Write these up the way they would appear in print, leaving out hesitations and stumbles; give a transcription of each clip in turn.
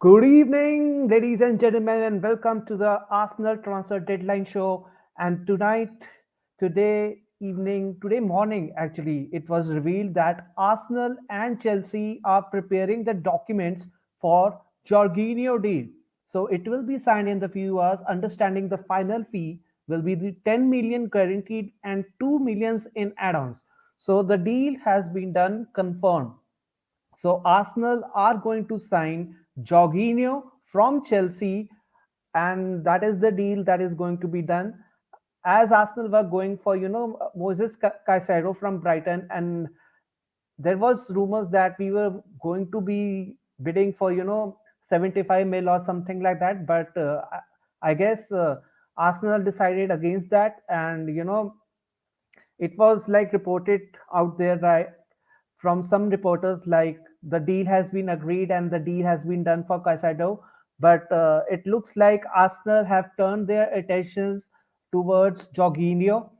Good evening, ladies and gentlemen, and welcome to the Arsenal Transfer Deadline Show. And today morning, actually, it was revealed that Arsenal and Chelsea are preparing the documents for Jorginho deal. So it will be signed in the few hours. Understanding the final fee will be the 10 million guaranteed and 2 millions in add-ons. So the deal has been done, confirmed. So Arsenal are going to sign Jorginho from Chelsea, and that is the deal that is going to be done. As Arsenal were going for Moses Caicedo from Brighton, and there was rumors that we were going to be bidding for 75 mil or something like that, but I guess Arsenal decided against that, and it was like reported out there right from some reporters like the deal has been agreed and the deal has been done for Caicedo, but it looks like Arsenal have turned their attentions towards Jorginho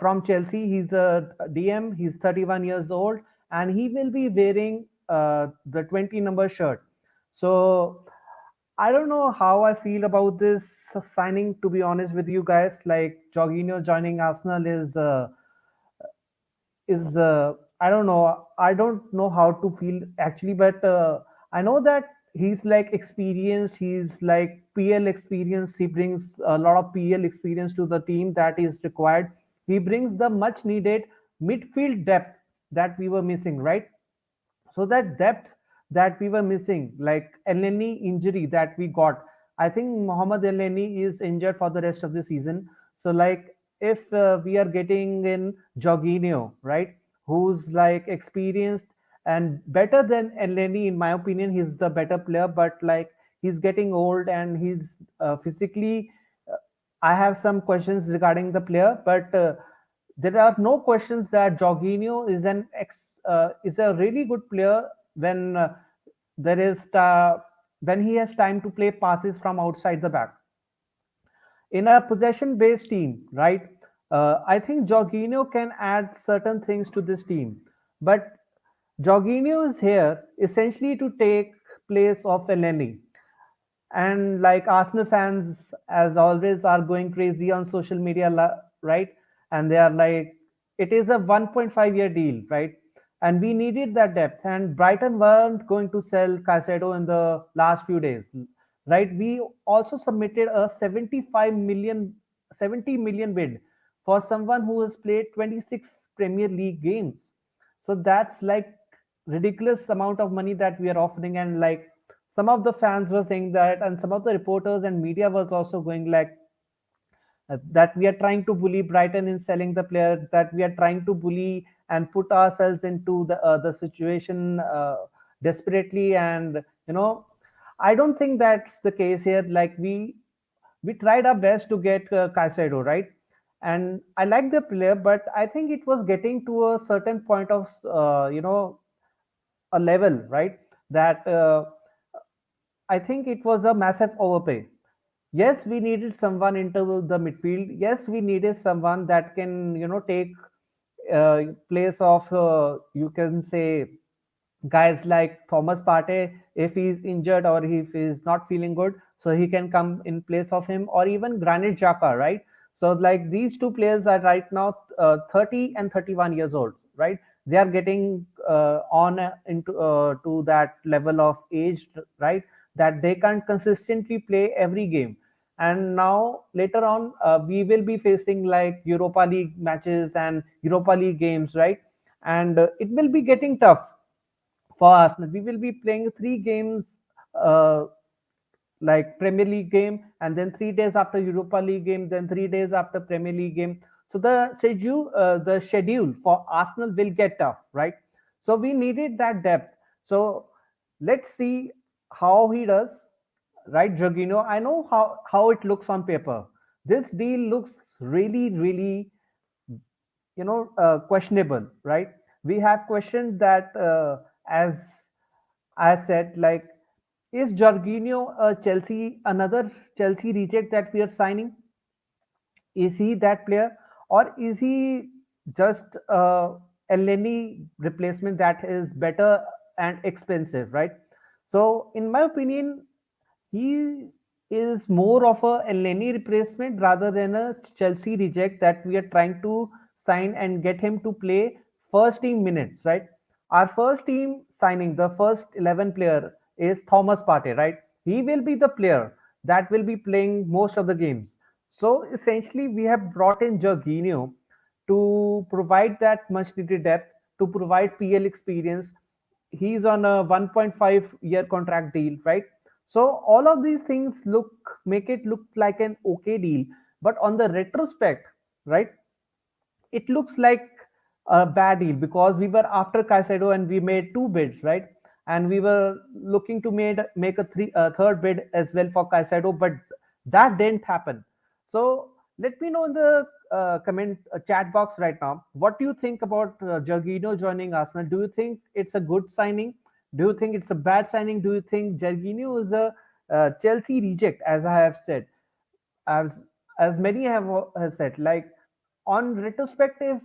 from Chelsea. He's a DM. He's 31 years old, and he will be wearing the 20 number shirt. So I don't know how I feel about this signing. To be honest with you guys, like Jorginho joining Arsenal is I don't know. I don't know how to feel actually, but I know that he's like experienced. He's like PL experience. He brings a lot of PL experience to the team that is required. He brings the much needed midfield depth that we were missing, right? So that depth that we were missing, like Elneny injury that we got, I think Mohamed Elneny is injured for the rest of the season. So like if we are getting in Jorginho, right, who's like experienced and better than Elneny, in my opinion, he's the better player, but like he's getting old and he's physically. I have some questions regarding the player, but there are no questions that Jorginho is a really good player when there is when he has time to play passes from outside the back in a possession based team, right? I think Jorginho can add certain things to this team, but Jorginho is here essentially to take place of Elneny, and like Arsenal fans as always are going crazy on social media, right? And they are like, it is a 1.5-year deal, right? And we needed that depth, and Brighton weren't going to sell Caicedo in the last few days, right? We also submitted a 70 million bid for someone who has played 26 Premier League games. So that's like ridiculous amount of money that we are offering. And like some of the fans were saying that, and some of the reporters and media was also going like that we are trying to bully Brighton in selling the player, that we are trying to bully and put ourselves into the situation desperately. And I don't think that's the case here. Like we tried our best to get Caicedo, right? And I like the player, but I think it was getting to a certain point of a level, right? That I think it was a massive overpay. Yes, we needed someone into the midfield. Yes, we needed someone that can, take place of, you can say, guys like Thomas Partey if he's injured or if he's not feeling good, so he can come in place of him, or even Granit Xhaka, right? So like these two players are right now 30 and 31 years old, right? They are getting on into to that level of age, right? That they can consistently play every game. And now later on, we will be facing like Europa League matches and Europa League games, right? And it will be getting tough for Arsenal. We will be playing 3 games, like Premier League game, and then 3 days after Europa League game, then 3 days after Premier League game. So the schedule for Arsenal will get tough, right? So we needed that depth. So let's see how he does, right, Jorginho? I know how it looks on paper. This deal looks really, really questionable, right? We have questioned that, as I said, like, is Jorginho a Chelsea, another Chelsea reject that we are signing? Is he that player, or is he just a Lenny replacement that is better and expensive, right? So in my opinion, he is more of a Elneny replacement rather than a Chelsea reject that we are trying to sign and get him to play first team minutes, right? Our first team signing, the first 11 player is Thomas Partey, right? He will be the player that will be playing most of the games. So essentially, we have brought in Jorginho to provide that much needed depth, to provide PL experience. He's on a 1.5-year contract deal, right? So all of these things make it look like an okay deal, but on the retrospect, right, it looks like a bad deal because we were after Caicedo and we made two bids, right? And we were looking to make a third bid as well for Caicedo, but that didn't happen. So let me know in the comment chat box right now. What do you think about Jorginho joining Arsenal? Do you think it's a good signing? Do you think it's a bad signing? Do you think Jorginho is a Chelsea reject, as I have said? as as many have said, like on retrospective,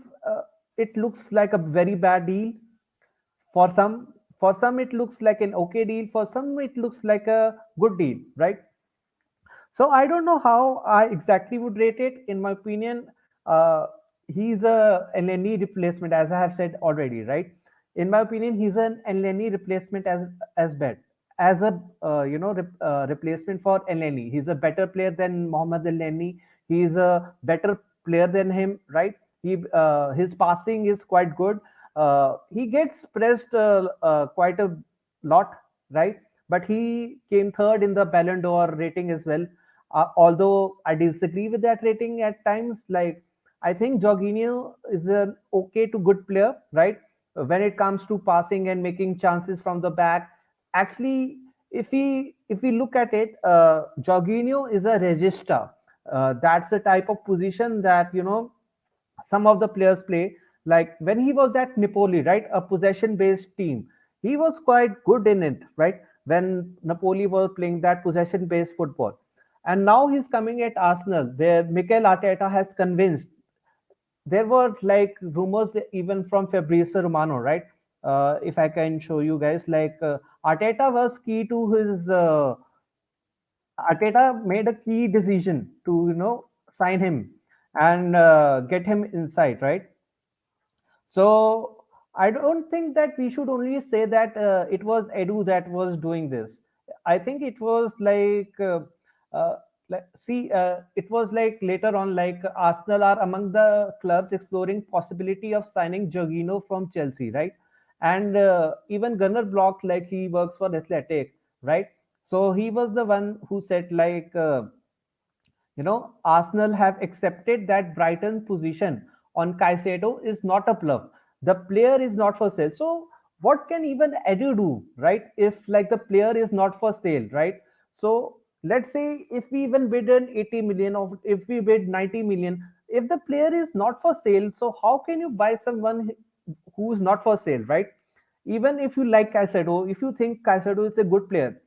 it looks like a very bad deal for some. For some it looks like an okay deal, for some it looks like a good deal, right? So I don't know how I exactly would rate it. In my opinion, he's an Lenny replacement, as I have said already, right? In my opinion, he's an Lenny replacement as bad as a replacement for Lenny. He's a better player than Mohamed Lenny. He's a better player than him, right? His passing is quite good. He gets pressed quite a lot, right? But he came third in the Ballon d'Or rating as well. Although I disagree with that rating at times, like I think Jorginho is an okay to good player, right? When it comes to passing and making chances from the back, actually, if we look at it, Jorginho is a regista. That's the type of position that some of the players play. Like when he was at Napoli, right, a possession based team, he was quite good in it, right? When Napoli was playing that possession based football. And now he's coming at Arsenal, where Mikel Arteta has convinced. There were like rumors even from Fabrizio Romano, right? If I can show you guys, like Arteta was key to his. Arteta made a key decision to sign him and get him inside, right? So I don't think that we should only say that it was Edu that was doing this. I think it was uh, it was like later on, like Arsenal are among the clubs exploring possibility of signing Jorginho from Chelsea, right? And even Gunnar Block, like he works for Athletic, right? So he was the one who said like. Arsenal have accepted that Brighton's position on Caicedo is not a bluff. The player is not for sale. So what can even Edu do, right? If like the player is not for sale, right? So let's say if we even bid an 80 million or if we bid 90 million, if the player is not for sale, so how can you buy someone who's not for sale, right? Even if you like Caicedo, if you think Caicedo is a good player,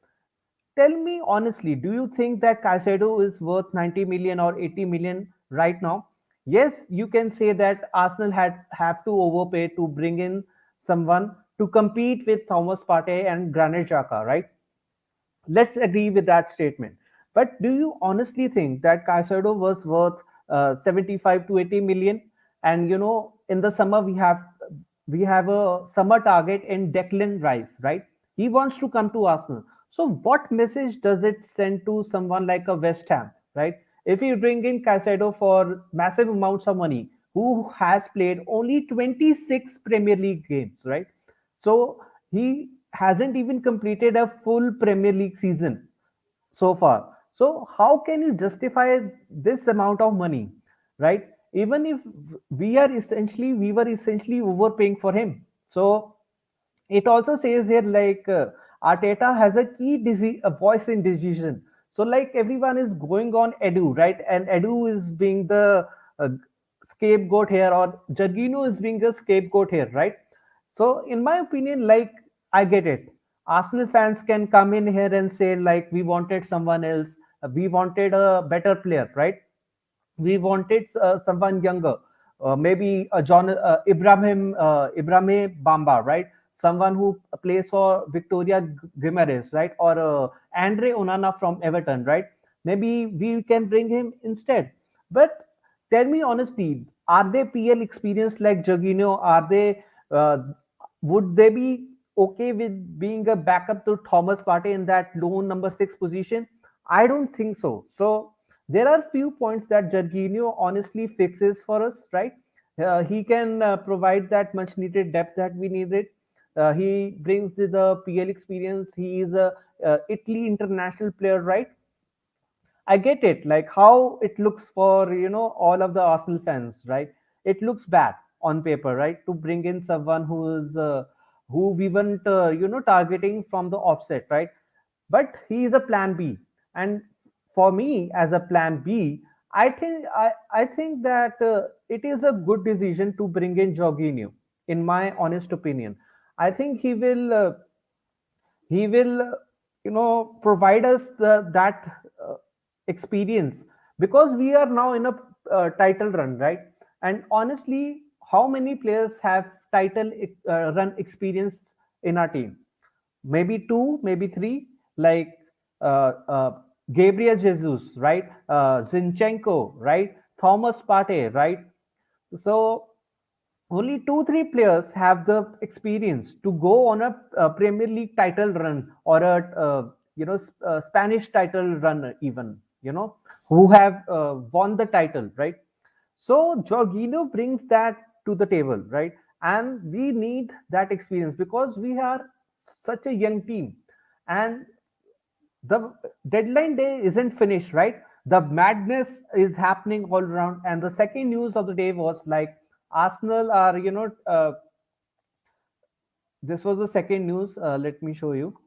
tell me honestly, do you think that Caicedo is worth 90 million or 80 million right now? Yes, you can say that Arsenal had have to overpay to bring in someone to compete with Thomas Partey and Granit Xhaka, right? Let's agree with that statement. But do you honestly think that Caicedo was worth 75 to 80 million? And in the summer we have a summer target in Declan Rice, right? He wants to come to Arsenal. So what message does it send to someone like a West Ham, right? If you bring in Caicedo for massive amounts of money, who has played only 26 Premier League games, right? So he hasn't even completed a full Premier League season so far. So how can you justify this amount of money, right? Even if we were essentially overpaying for him. So it also says here like Arteta has a voice in decision. So like everyone is going on Edu, right? And Edu is being the uh, scapegoat here, or Jorginho is being the scapegoat here, right? So in my opinion, like I get it. Arsenal fans can come in here and say like we wanted someone else, we wanted a better player, right? We wanted someone younger, maybe Ibrahim Bamba, right? someone who plays for Victoria Guimaraes, right, or Andre Onana from Everton, right? Maybe we can bring him instead. But tell me honestly, are they PL experienced like Jorginho? Are they? Would they be okay with being a backup to Thomas Partey in that lone number 6 position? I don't think so. So there are few points that Jorginho honestly fixes for us, right? He can provide that much needed depth that we needed. He brings the PL experience. He is a Italy international player, right? I get it, like how it looks for all of the Arsenal fans, right? It looks bad on paper, right? To bring in someone who we weren't targeting from the offset, right? But he is a plan B, and for me as a plan B, I think that it is a good decision to bring in Jorginho. In my honest opinion, I think he will provide us that experience, because we are now in a title run, right? And honestly, how many players have title run experience in our team? Maybe two, maybe three, like Gabriel Jesus, right? Zinchenko, right? Thomas Partey, right? So only two, three players have the experience to go on a, Premier League title run, or a Spanish title run, even who have won the title, right? So Jorginho brings that to the table, right? And we need that experience because we are such a young team, and the deadline day isn't finished, right? The madness is happening all around. And the second news of the day was like Arsenal are, this was the second news. Let me show you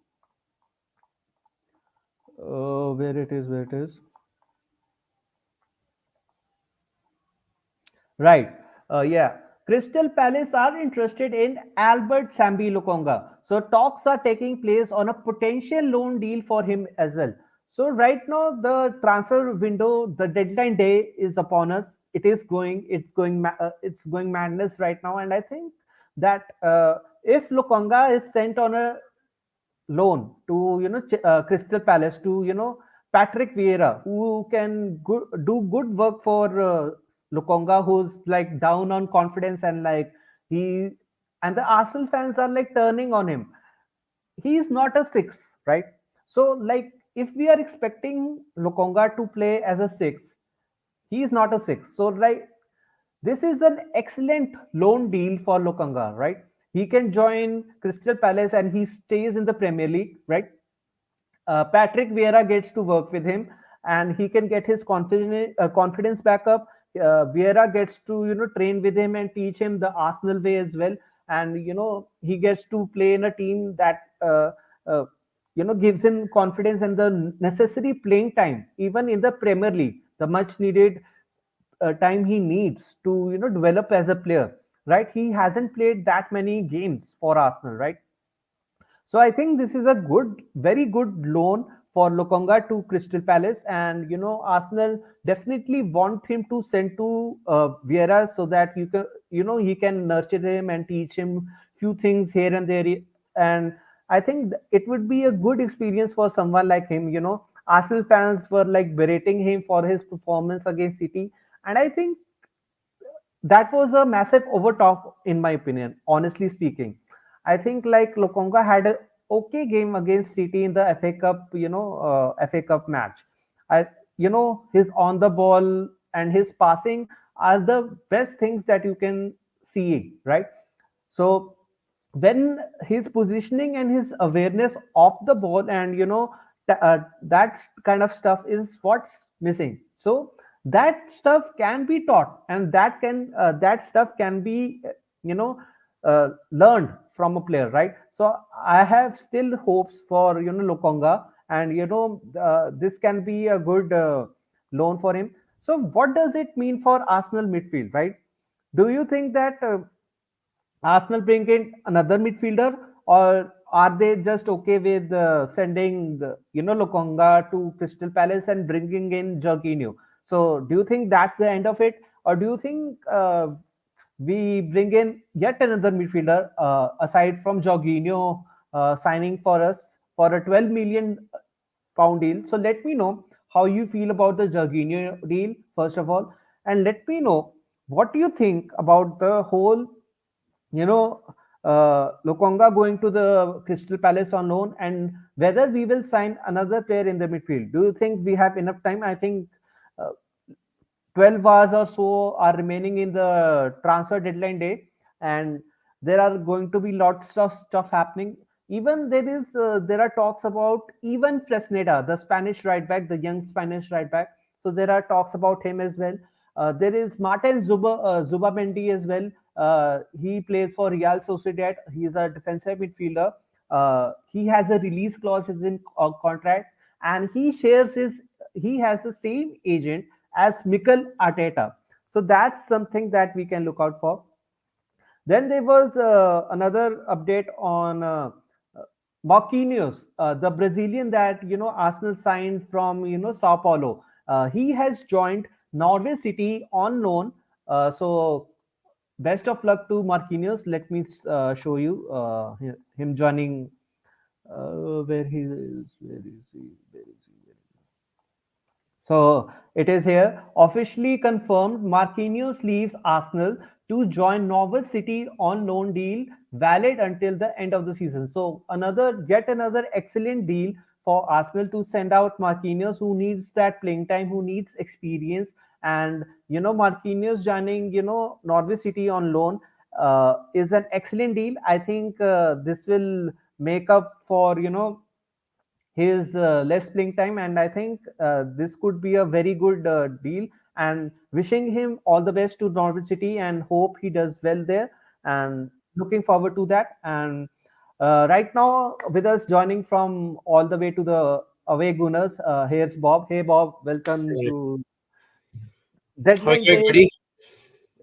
where it is. Where it is. Right. Yeah. Crystal Palace are interested in Albert Sambi Lokonga. So talks are taking place on a potential loan deal for him as well. So right now the transfer window, the deadline day is upon us. It's going madness right now, and I think that if Lokonga is sent on a loan to Crystal Palace, to Patrick Vieira, who can do good work for Lukonga, who's like down on confidence, and like he and the Arsenal fans are like turning on him. He's not a six, right? So like if we are expecting Lukonga to play as a six, he is not a six. So like this is an excellent loan deal for Lokanga, right? He can join Crystal Palace and he stays in the Premier League, right? Patrick Vieira gets to work with him, and he can get his confidence back up. Vieira gets to train with him and teach him the Arsenal way as well, and he gets to play in a team that uh, gives him confidence and the necessary playing time, even in the Premier League, the much needed time he needs to develop as a player, right? He hasn't played that many games for Arsenal, right? So I think this is a good, very good loan for Lokonga to Crystal Palace, and Arsenal definitely want him to send to Vieira, so that he can nurture him and teach him few things here and there, and I think it would be a good experience for someone like him. Arsenal fans were like berating him for his performance against City, and I think that was a massive overtalk in my opinion, honestly speaking. I think like Lokonga had a okay game against City in the FA Cup, FA Cup match. I his on the ball and his passing are the best things that you can see, right? So when his positioning and his awareness of the ball, and that kind of stuff is what's missing. So that stuff can be taught, and that stuff can be learned from a player, right? So I have still hopes for Lokonga, and this can be a good loan for him. So what does it mean for Arsenal midfield, right? Do you think that Arsenal bring in another midfielder, or are they just okay with sending Lokonga to Crystal Palace and bringing in Jorginho? So do you think that's the end of it, or do you think we bring in yet another midfielder aside from Jorginho signing for us for a 12 million pound deal. So let me know how you feel about the Jorginho deal first of all, and let me know what do you think about the whole, you know, Lokonga going to the Crystal Palace on loan, and whether we will sign another player in the midfield. Do you think we have enough time? I think uh, 12 hours or so are remaining in the transfer deadline day, and there are going to be lots of stuff happening. Even there are talks about even Fresneda, the Spanish right back, the young Spanish right back. So there are talks about him as well. There is Martin Zubamendi as well. He plays for Real Sociedad. He is a defensive midfielder. He has a release clause in contract, and he has the same agent as Mikel Arteta. So that's something that we can look out for. Then there was another update on Marquinhos, the Brazilian that Arsenal signed from Sao Paulo. He has joined Norwich City on loan. So best of luck to Marquinhos. Let me show you him joining. Where he is? Where is he? Where is he? So it is here officially confirmed Marquinhos leaves Arsenal to join Norwich City on loan deal valid until the end of the season. So yet another excellent deal for Arsenal to send out Marquinhos, who needs that playing time, who needs experience, and Marquinhos joining Norwich City on loan is an excellent deal. I think this will make up for his less playing time, and I think this could be a very good deal. And wishing him all the best to Norwich City, and hope he does well there. And looking forward to that. And right now, with us joining from all the way to the away Gunners, here's Bob. Hey, Bob, welcome Hey, to how are Deadline you, Day.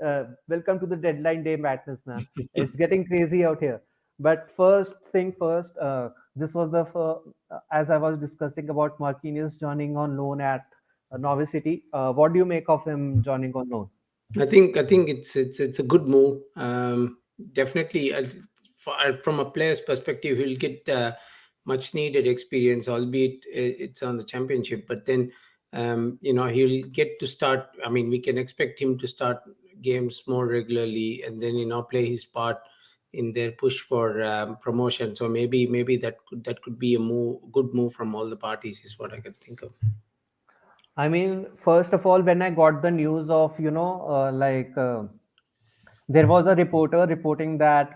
everybody? Welcome to the Deadline Day madness, man. It's getting crazy out here. But first thing first, this was as I was discussing about Marquinhos joining on loan at Norwich City. What do you make of him joining on loan? I think it's a good move. Definitely, from a player's perspective, he'll get much needed experience, albeit it's on the championship. But then, he'll get to start. I mean, we can expect him to start games more regularly, and then play his part in their push for promotion. So maybe that could be a good move from all the parties, is what I can think of. I mean, first of all, when I got the news of, there was a reporter reporting that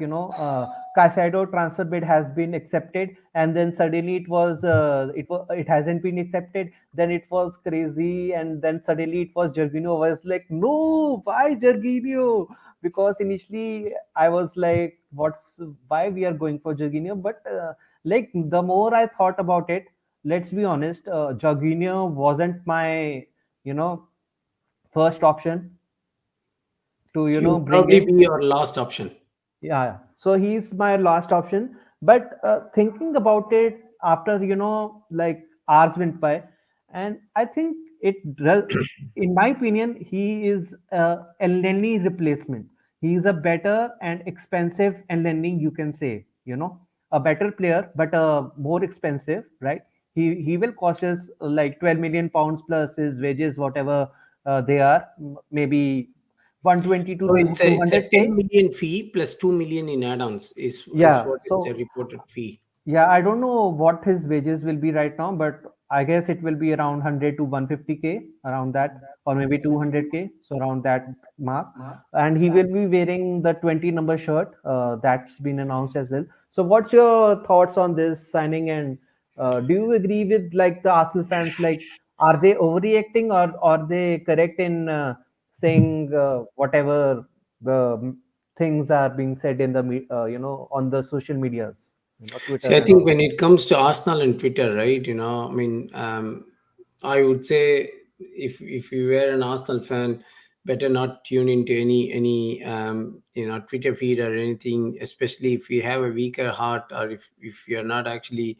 Casado transfer bid has been accepted, and then suddenly it hasn't been accepted. Then it was crazy, and then suddenly it was Jorginho. I was like, no, why Jorginho? Because initially I was like, what's why we are going for Jorginho? But like the more I thought about it, let's be honest, Jorginho wasn't my you know first option to He'll bring probably in. be your last option. Yeah, so he's my last option. But thinking about it after like hours went by, and I think in my opinion, he is a Elneny replacement. He is a better and expensive Elneny, you can say. A better player, but more expensive, right? He will cost us like 12 million pounds plus his wages, whatever they are, maybe 120 to So it's a 10 200k. million fee plus 2 million in add-ons is Yeah, what is the so reported fee. yeah, I don't know what his wages will be right now, but I guess it will be around 100 to 150k, around that, or maybe 200k, so around that mark. And he will be wearing the 20 number shirt that's been announced as well. So, what's your thoughts on this signing? And do you agree with like the Arsenal fans? Like, are they overreacting, or are they correct in saying whatever the things are being said in the on the social medias? Twitter See, I and think all. when it comes to Arsenal and Twitter, right? I mean, I would say if you were an Arsenal fan, better not tune into any Twitter feed or anything, especially if you have a weaker heart, or if you're not actually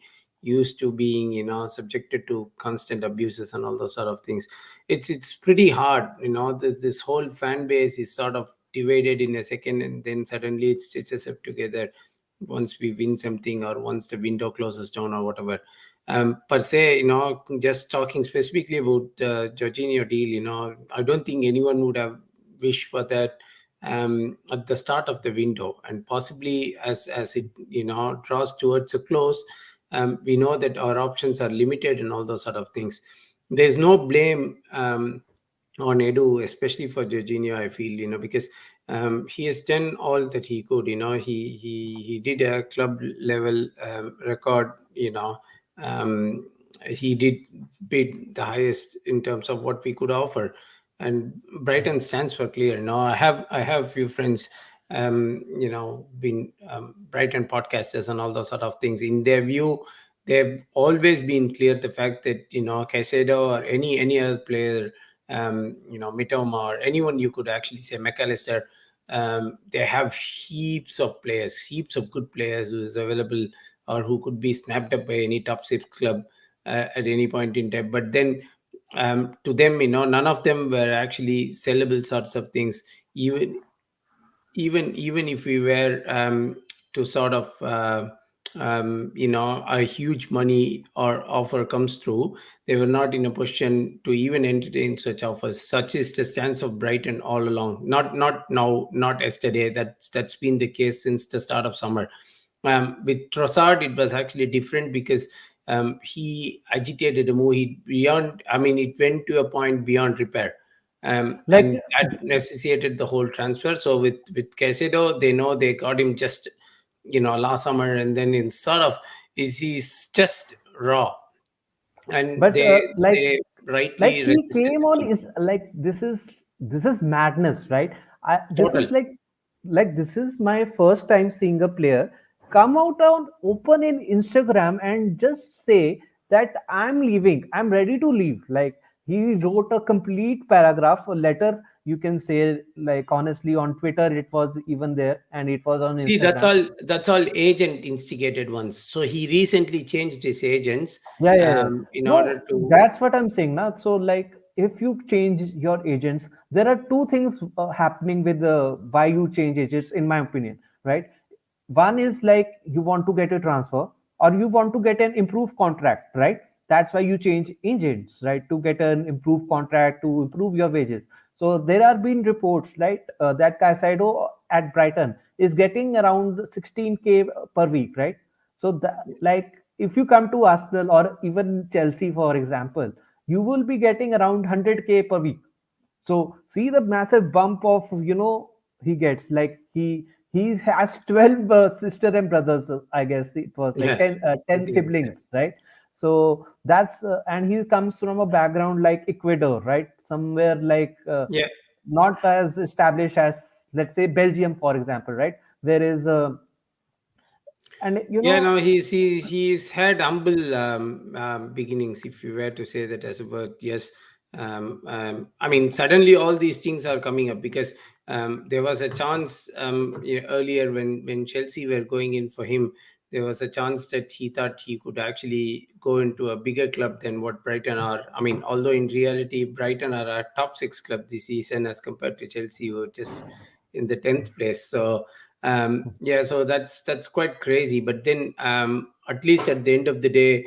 used to being, subjected to constant abuses and all those sort of things. It's pretty hard, this whole fan base is sort of divided in a second, and then suddenly it stitches up together once we win something, or once the window closes down, or whatever. Per se, just talking specifically about Jorginho deal, I don't think anyone would have wished for that at the start of the window, and possibly as it draws towards a close. We know that our options are limited and all those sort of things. There's no blame on Edu, especially for Jorginho, I feel, because he has done all that he could. He did a club level record. Um, he did bid the highest in terms of what we could offer, and Brighton stands for clear. I have a few friends, been Brighton podcasters and all those sort of things. In their view, they've always been clear the fact that Caicedo or any other player, Mitoma, or anyone you could actually say, McAllister, they have heaps of players, heaps of good players who is available, or who could be snapped up by any top six club at any point in time. But then, to them, none of them were actually sellable sorts of things. Even if we were to sort of a huge money or offer comes through, they were not in a position to even entertain such offers. Such is the stance of Brighton all along, not now, not yesterday. That's been the case since the start of summer. With Trossard, it was actually different, because he agitated a move. He beyond, I mean, it went to a point beyond repair, Like, and that necessitated the whole transfer. So with Caicedo, they know they got him just last summer, and then in sort of he's just raw, and but they like rightly he resisted came the on pull. is like, this is madness, right? This Total. is like this is my first time seeing a player come out on open in Instagram and just say that I'm leaving, I'm ready to leave. Like, he wrote a complete paragraph, a letter, you can say, like, honestly, on Twitter it was even there, and it was on See, that's Instagram. all. That's all agent instigated ones. So he recently changed his agents Yeah, yeah, yeah. in order No, to. that's what I'm saying now. So, like, if you change your agents, there are two things happening with why you change agents, in my opinion, right? One is like you want to get a transfer, or you want to get an improved contract, right? That's why you change agents, right? To get an improved contract, to improve your wages. So there are been reports, right, that Caicedo at Brighton is getting around 16K per week, right? So that, like, if you come to Arsenal or even Chelsea, for example, you will be getting around 100K per week. So see the massive bump of, he gets, like, he has 12 sister and brothers. I guess it was like Yeah, 10, 10 something like that. siblings, right? So that's and he comes from a background like Ecuador, right? Somewhere like Yeah. not as established as, let's say, Belgium, for example, right? There is and Yeah, no, he's had humble beginnings, if you were to say that as a word. Yes, I mean, suddenly all these things are coming up, because there was a chance, earlier when Chelsea were going in for him. There was a chance that he thought he could actually go into a bigger club than what Brighton are. I mean, although in reality, Brighton are a top six club this season as compared to Chelsea, who are just in the 10th place. So yeah, so that's quite crazy. But then, at least at the end of the day,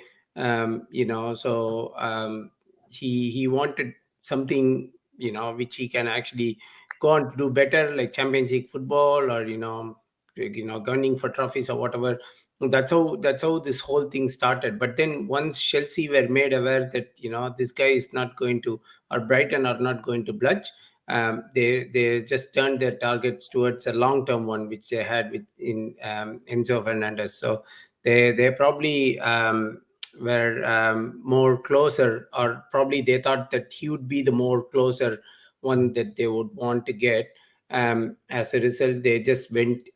he wanted something, which he can actually go on to do better, like Champions League football, or gunning for trophies or whatever. That's how this whole thing started. But then once Chelsea were made aware that this guy is not going to, or Brighton are not going to budge, they just turned their targets towards a long term one, which they had with in Enzo Fernandez. So they probably were more closer, or probably they thought that he would be the more closer one that they would want to get. As a result, they just went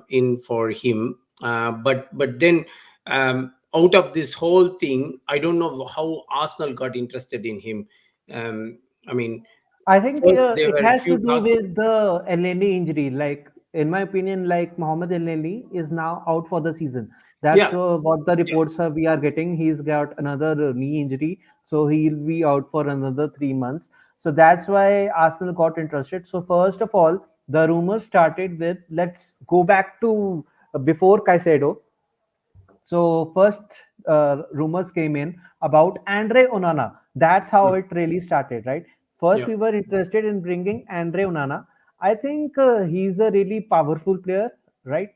in for him. But then, out of this whole thing, I don't know how Arsenal got interested in him. I mean, I think first there it were has to few do talks. with the Elneny injury. Like, in my opinion, like, Mohamed Elneny is now out for the season. That's Yeah, what the yeah, reports we are getting. He's got another knee injury, so he'll be out for another 3 months. So that's why Arsenal got interested. So first of all, the rumors started with, let's go back to before Caicedo. So first rumors came in about Andre Onana. That's how mm, it really started, right? First, yeah, we were interested in bringing Andre Onana. I think he's a really powerful player, right?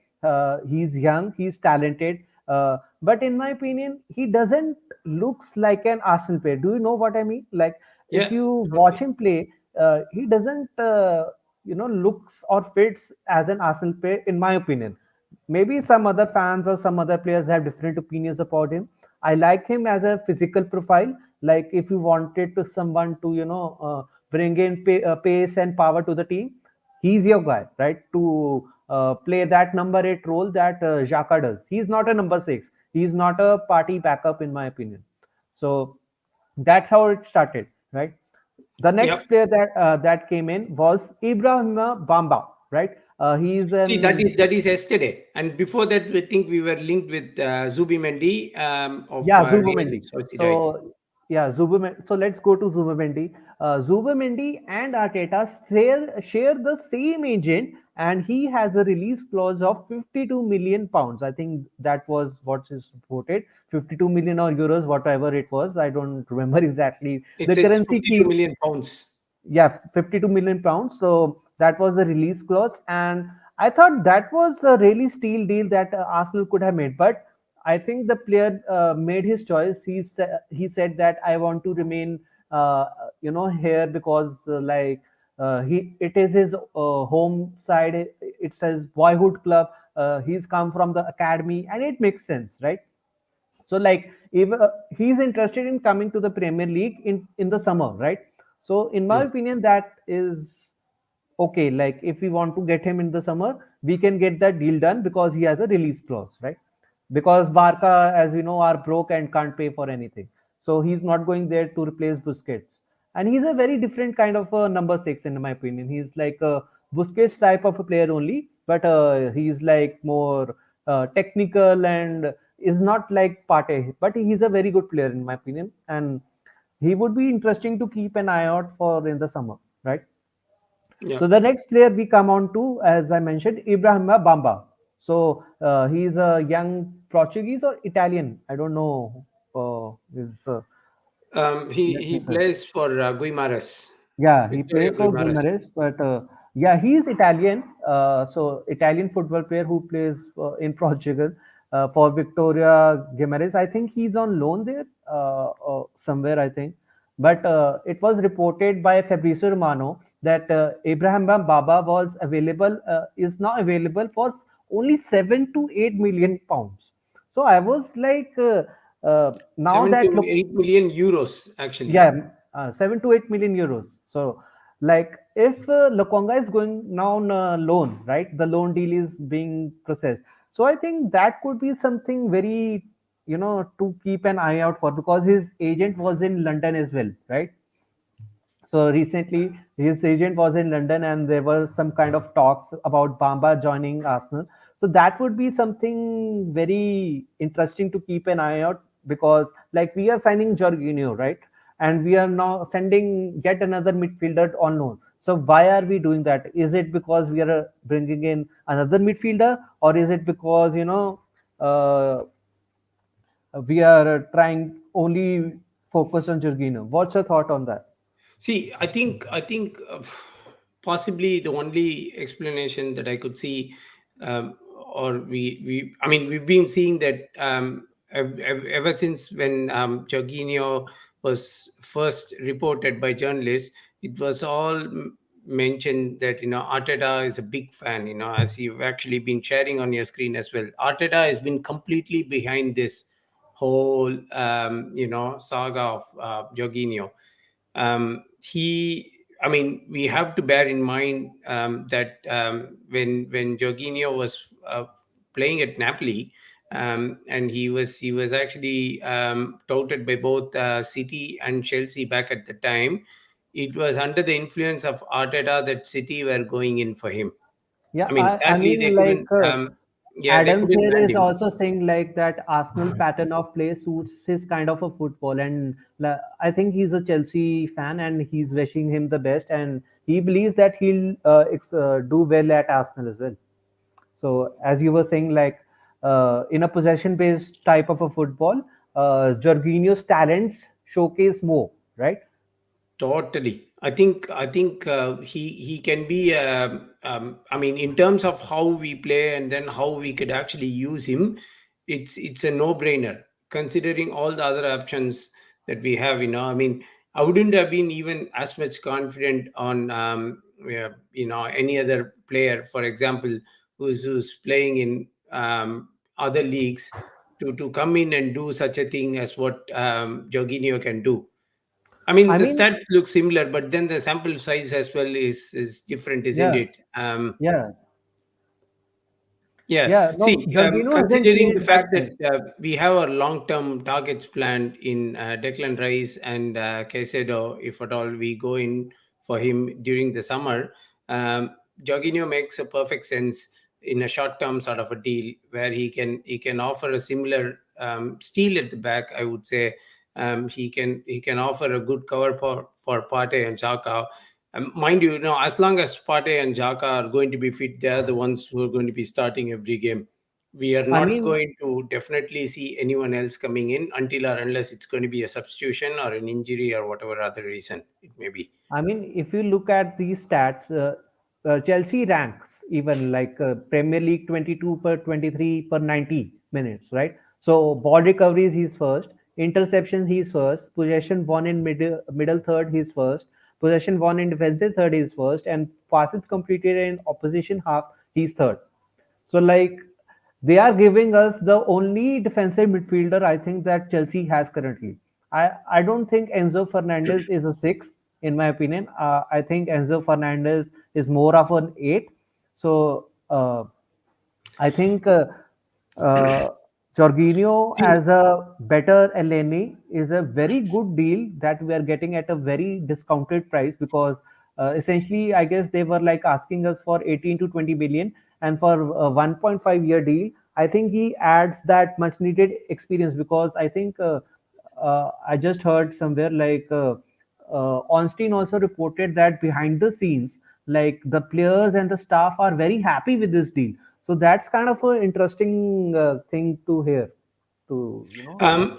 He's young, he's talented, but in my opinion, he doesn't looks like an Arsenal player. Do you know what I mean? Like if yeah, you watch totally. him play, he doesn't, looks or fits as an Arsenal player, in my opinion. Maybe some other fans or some other players have different opinions about him. I like him as a physical profile. Like if you wanted to someone to bring in pace and power to the team, he's your guy, right? To play that number 8 role that Xhaka does. He's not a number 6. He's not a party backup, in my opinion. So that's how it started, right? The Yeah. next player that came in was Ibrahim Bamba, right? He's See, that an is yesterday, and before that, we think we were linked with Zubimendi of Yeah, Real Zubimendi. Sociedad. So yeah, Zubimendi. So let's go to Zubimendi. Zubimendi and Arteta share the same agent, and he has a release clause of 52 million pounds. I think that was what is reported. 52 million or euros, whatever it was. I don't remember exactly. The It's currency 52 keep million pounds. Yeah, 52 million pounds. So that was the release clause, and I thought that was a really steal deal that Arsenal could have made. But I think the player made his choice. He said that I want to remain here because he it is his home side. It says boyhood club. He's come from the academy, and it makes sense, right? So like if he's interested in coming to the Premier League in the summer, right? So in my Mm. opinion, that is okay. Like if we want to get him in the summer, we can get that deal done because he has a release clause, right? Because Barca, as we know, are broke and can't pay for anything. So he's not going there to replace Busquets. And he's a very different kind of a number 6, in my opinion. He's like a Busquets type of a player only, but he's like more technical and is not like Pate. But he's a very good player, in my opinion. And he would be interesting to keep an eye out for in the summer, right? Yeah. So the next player we come on to, as I mentioned, Ibrahima Bamba. So he's a young Portuguese or Italian. I don't know. His He Let me search. plays for Guimaras, Yeah, he Victoria plays for Guimaras. Guimarães, but yeah, he's Italian. So Italian football player who plays in Portugal for Victoria Guimarães. I think he's on loan there or somewhere. I think, but it was reported by Fabrizio Romano that Abraham Baba was available, is now available for only 7 to 8 million pounds. So I was like, now 7 that to look 8 million euros, actually. yeah, 7 to 8 million euros. So, like, if Lokonga is going now on loan, right? The loan deal is being processed. So, I think that could be something very, to keep an eye out for because his agent was in London as well, right? So recently, his agent was in London, and there were some kind of talks about Bamba joining Arsenal. So that would be something very interesting to keep an eye out because, like, we are signing Jorginho, right? And we are now sending yet another midfielder on loan. So why are we doing that? Is it because we are bringing in another midfielder, or is it because uh, we are trying only focus on Jorginho? What's your thought on that? See, I think possibly the only explanation that I could see, or I mean, we've been seeing that ever since when Jorginho was first reported by journalists, it was all mentioned that Arteta is a big fan. As you've actually been sharing on your screen as well, Arteta has been completely behind this whole saga of Jorginho. He I mean, we have to bear in mind that when Jorginho was playing at Napoli, and he was actually touted by both City and Chelsea back at the time. It was under the influence of Arteta that City were going in for him. Yeah, I mean, I sadly, they mean, like, couldn't Yeah, they Adams couldn't here land is him. also saying like that Arsenal pattern of play suits his kind of a football, and I think he's a Chelsea fan, and he's wishing him the best, and he believes that he'll do well at Arsenal as well. So as you were saying, like in a possession-based type of a football, Jorginho's talents showcase more, right? Totally. I think he can be. I mean, in terms of how we play and then how we could actually use him, it's a no-brainer considering all the other options that we have. I mean, I wouldn't have been even as much confident on yeah, any other player, for example, who's playing in other leagues to come in and do such a thing as what Jorginho can do. I mean, I the mean, stats look similar, but then the sample size as well is different, isn't yeah, it? yeah, Yeah. yeah. No, See, Jorginho hasn't considering the played that fact that much. we have our long-term targets planned in Declan Rice and Caicedo, if at all we go in for him during the summer, Jorginho makes a perfect sense in a short-term sort of a deal where he can offer a similar steal at the back. I would say he can offer a good cover for Partey and Xhaka. Mind you, as long as Partey and Xhaka are going to be fit, they are the ones who are going to be starting every game. We are I not mean, going to definitely see anyone else coming in until or unless it's going to be a substitution or an injury or whatever other reason it may be. if you look at these stats, Chelsea ranks even like Premier League 22 per 23 per 90 minutes, right? So ball recoveries he's first, interceptions he's first, possession won in middle third he's first, possession won in defensive third he's first, and passes completed in opposition half he's third. So like they are giving us the only defensive midfielder I think that Chelsea has currently. I don't think Enzo Fernandez is a six in my opinion. I think Enzo Fernandez is more of an eight. So I think uh, Jorginho See, as a better Eleni is a very good deal that we are getting at a very discounted price because essentially I guess they were like asking us for 18 to 20 billion, and for a 1.5 year deal I think he adds that much needed experience because I think I just heard somewhere like Onstein also reported that behind the scenes, like the players and the staff are very happy with this deal. So that's kind of an interesting thing to hear. To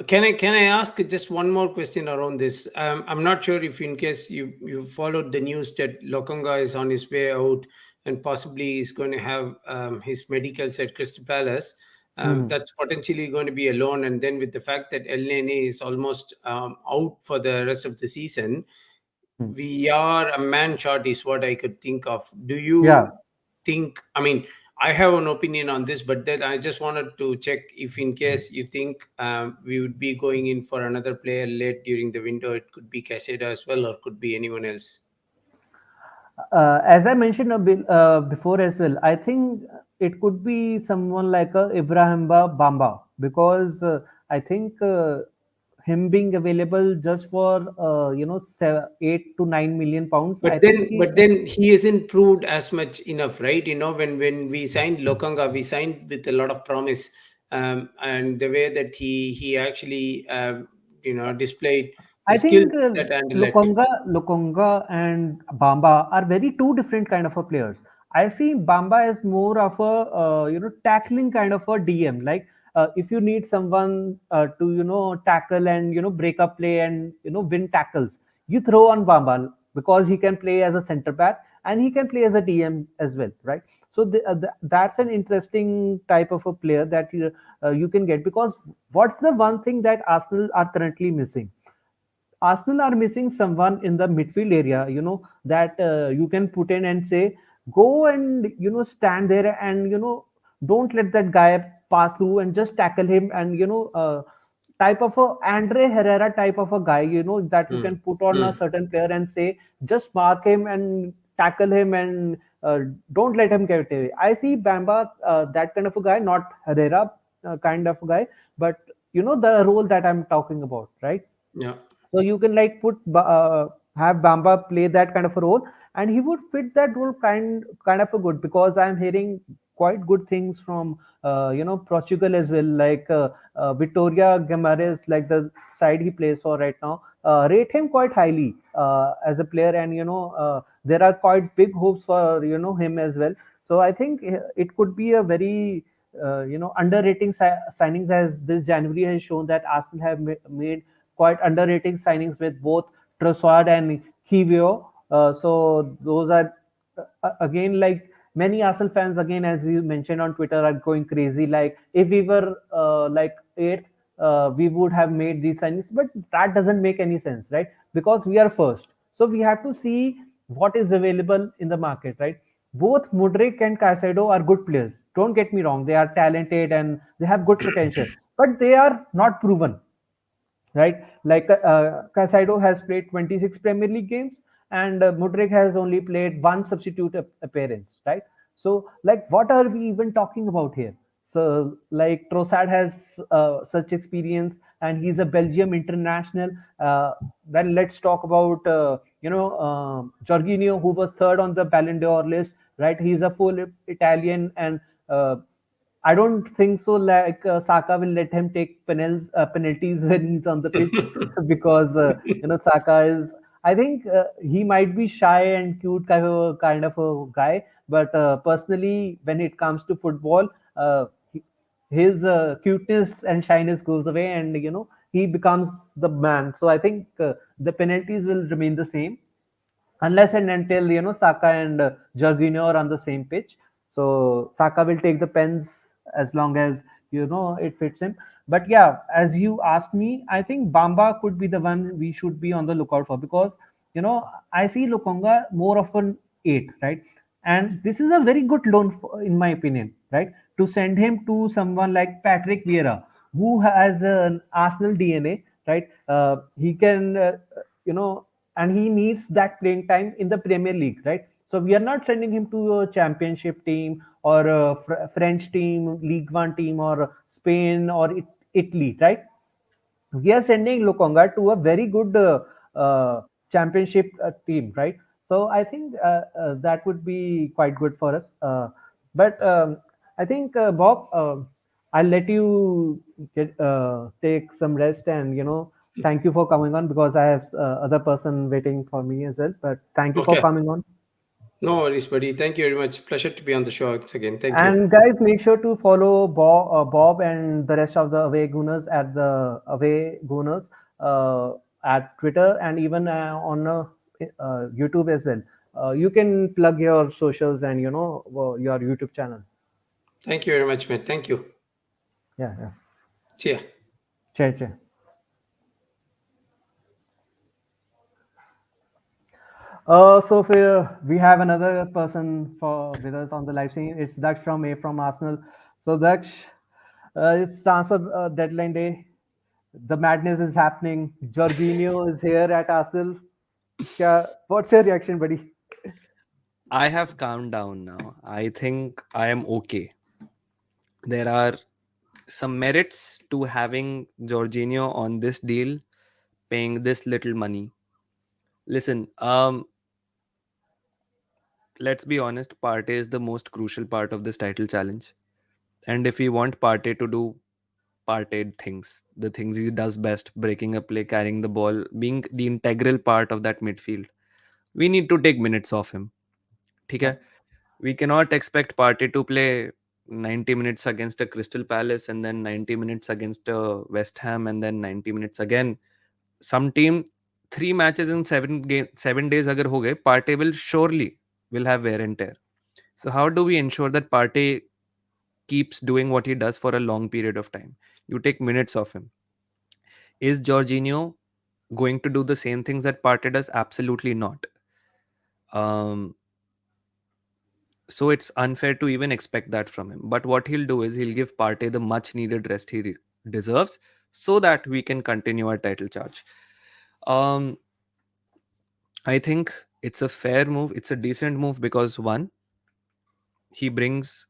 can I ask just one more question around this? I'm not sure if, in case you followed the news, that Lokonga is on his way out and possibly is going to have his medicals at Crystal Palace. Hmm. That's potentially going to be a loan, and then with the fact that El Nene is almost out for the rest of the season, Hmm. we are a man short, is what I could think of. Do Yeah. you think? I mean, I have an opinion on this, but then I just wanted to check if, in case you think we would be going in for another player late during the window, it could be Caseda as well, or could be anyone else. As I mentioned a bit before as well, I think it could be someone like Ibrahim Bamba because I think him being available just for 8 to 9 million pounds. I think But then he isn't proved as much enough, right? When we signed Lokanga, we signed with a lot of promise, and the way that he actually displayed the I skills think that handle it. Lokonga and Bamba are very two different kind of a players. I see Bamba as more of a tackling kind of a DM. Like if you need someone to tackle and break up play and win tackles, you throw on Bamba because he can play as a center back and he can play as a DM as well, right? So that's an interesting type of a player that you can get because what's the one thing that Arsenal are currently missing? Arsenal are missing someone in the midfield area, that you can put in and say, go and, stand there and, don't let that guy pass through and just tackle him and, type of a Andre Herrera type of a guy, that you Hmm. can put on a Hmm. certain player and say, just mark him and tackle him and don't let him get away. I see Bamba, that kind of a guy, not Herrera kind of a guy, but the role that I'm talking about, right? Yeah. So you can like have Bamba play that kind of a role, and he would fit that role kind of a good because I'm hearing quite good things from Portugal as well, like Vitoria Guimarães, like the side he plays for right now. Rate him quite highly as a player, and there are quite big hopes for him as well. So I think it could be a very underrating signings, as this January has shown that Arsenal have made quite underrating signings with both Trossard and Hivio. So those are again, like many Arsenal fans, again as you mentioned on Twitter, are going crazy. Like if we were like eighth, we would have made these signings, but that doesn't make any sense, right? Because we are first, so we have to see what is available in the market, right? Both Mudrik and Caicedo are good players. Don't get me wrong; they are talented and they have good potential, but they are not proven, right? Like Casado has played 26 Premier League games, and Mudrik has only played one substitute appearance, right? So, like, what are we even talking about here? So, like, Trossard has such experience, and he's a Belgium international. Then let's talk about Jorginho, who was third on the Ballon d'Or list, right? He's a full Italian, and I don't think so. Like Saka will let him take penalties when he's on the pitch because Saka is. I think he might be shy and cute kind of a guy, but personally, when it comes to football, his cuteness and shyness goes away, and he becomes the man. So I think the penalties will remain the same unless and until Saka and Jorginho are on the same pitch. So Saka will take the pens as long as it fits him. But yeah, as you asked me, I think Bamba could be the one we should be on the lookout for, because I see Lokonga more of an eight, right? And this is a very good loan, in my opinion, right? To send him to someone like Patrick Vieira, who has an Arsenal DNA, right? He can, and he needs that playing time in the Premier League, right? So we are not sending him to a championship team or a French team, League One team, or Spain or Italy, right? We are sending Lokonga to a very good championship team, right? So I think that would be quite good for us. But I think Bob, I'll let you take some rest, and thank you for coming on, because I have other person waiting for me as well. But thank you for Okay. coming on. No worries, buddy. Thank you very much. Pleasure to be on the show once again. Thank you. And guys, make sure to follow Bob and the rest of the Away Gooners at the Away Gooners at Twitter, and even on YouTube as well. You can plug your socials and your YouTube channel. Thank you very much, mate. Thank you. Yeah, yeah. See ya. Cheers, cheers. So we have another person for with us on the live stream. It's Daksh from Arsenal. So Daksh, it's transfer deadline day. The madness is happening. Jorginho is here at Arsenal. What's your reaction, buddy? I have calmed down now. I think I am okay. There are some merits to having Jorginho on this deal, paying this little money. Listen, let's be honest, Partey is the most crucial part of this title challenge. And if we want Partey to do Partey things, the things he does best, breaking a play, carrying the ball, being the integral part of that midfield, we need to take minutes off him. Yeah, Okay? We cannot expect Partey to play 90 minutes against a Crystal Palace and then 90 minutes against a West Ham and then 90 minutes again. Some team, 3 matches in 7 days agar ho gaye, Partey will surely will have wear and tear. So how do we ensure that Partey keeps doing what he does for a long period of time? You take minutes off him. Is Jorginho going to do the same things that Partey does? Absolutely not. Um, So it's unfair to even expect that from him. But what he'll do is he'll give Partey the much needed rest he deserves so that we can continue our title charge. Um, I think it's a fair move. It's a decent move because one, he brings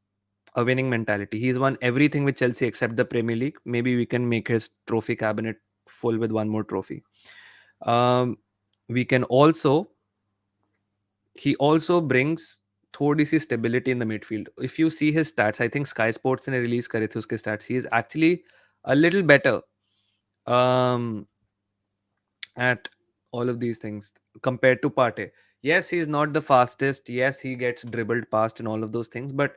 a winning mentality. He's won everything with Chelsea except the Premier League. Maybe we can make his trophy cabinet full with one more trophy. We can also, he also brings थोड़ी सी stability in the midfield. If you see his stats, I think Sky Sports ने release करे थे उसके stats. He is actually a little better um, at all of these things compared to Partey. Yes, he is not the fastest. Yes, he gets dribbled past and all of those things. But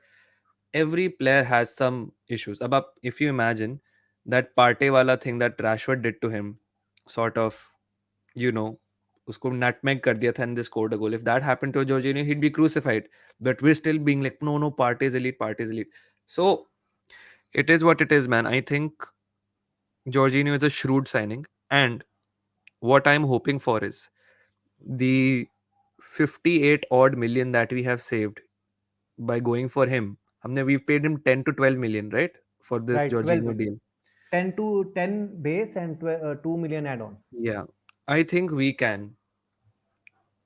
every player has some issues. Ab, if you imagine that Partey wala thing that Rashford did to him, sort of, you know, उसको nutmeg कर दिया था and they scored a goal. If that happened to Jorginho, he'd be crucified. But we're still being like, no, no, Partey is elite, Partey is elite. So it is what it is, man. I think Jorginho is a shrewd signing. And what I'm hoping for is the 58 odd million that we have saved by going for him. We've paid him 10 to 12 million, right? For this Right, 12 Jorginho million. deal. 10 to 10 base and 2 million add-on. Yeah. I think we can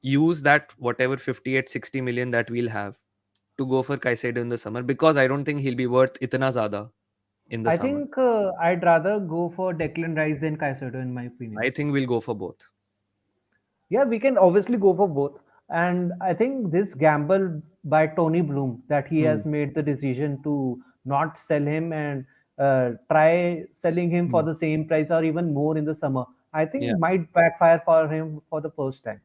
use that whatever 58, 60 million that we'll have to go for Caicedo in the summer, because I don't think he'll be worth itna zada in the I summer. think I'd rather go for Declan Rice than Caicedo, in my opinion. I think we'll go for both. Yeah, we can obviously go for both. And I think this gamble by Tony Bloom, that he Hmm. has made the decision to not sell him and try selling him for Hmm. the same price or even more in the summer, I Yeah. think might backfire for him for the first time.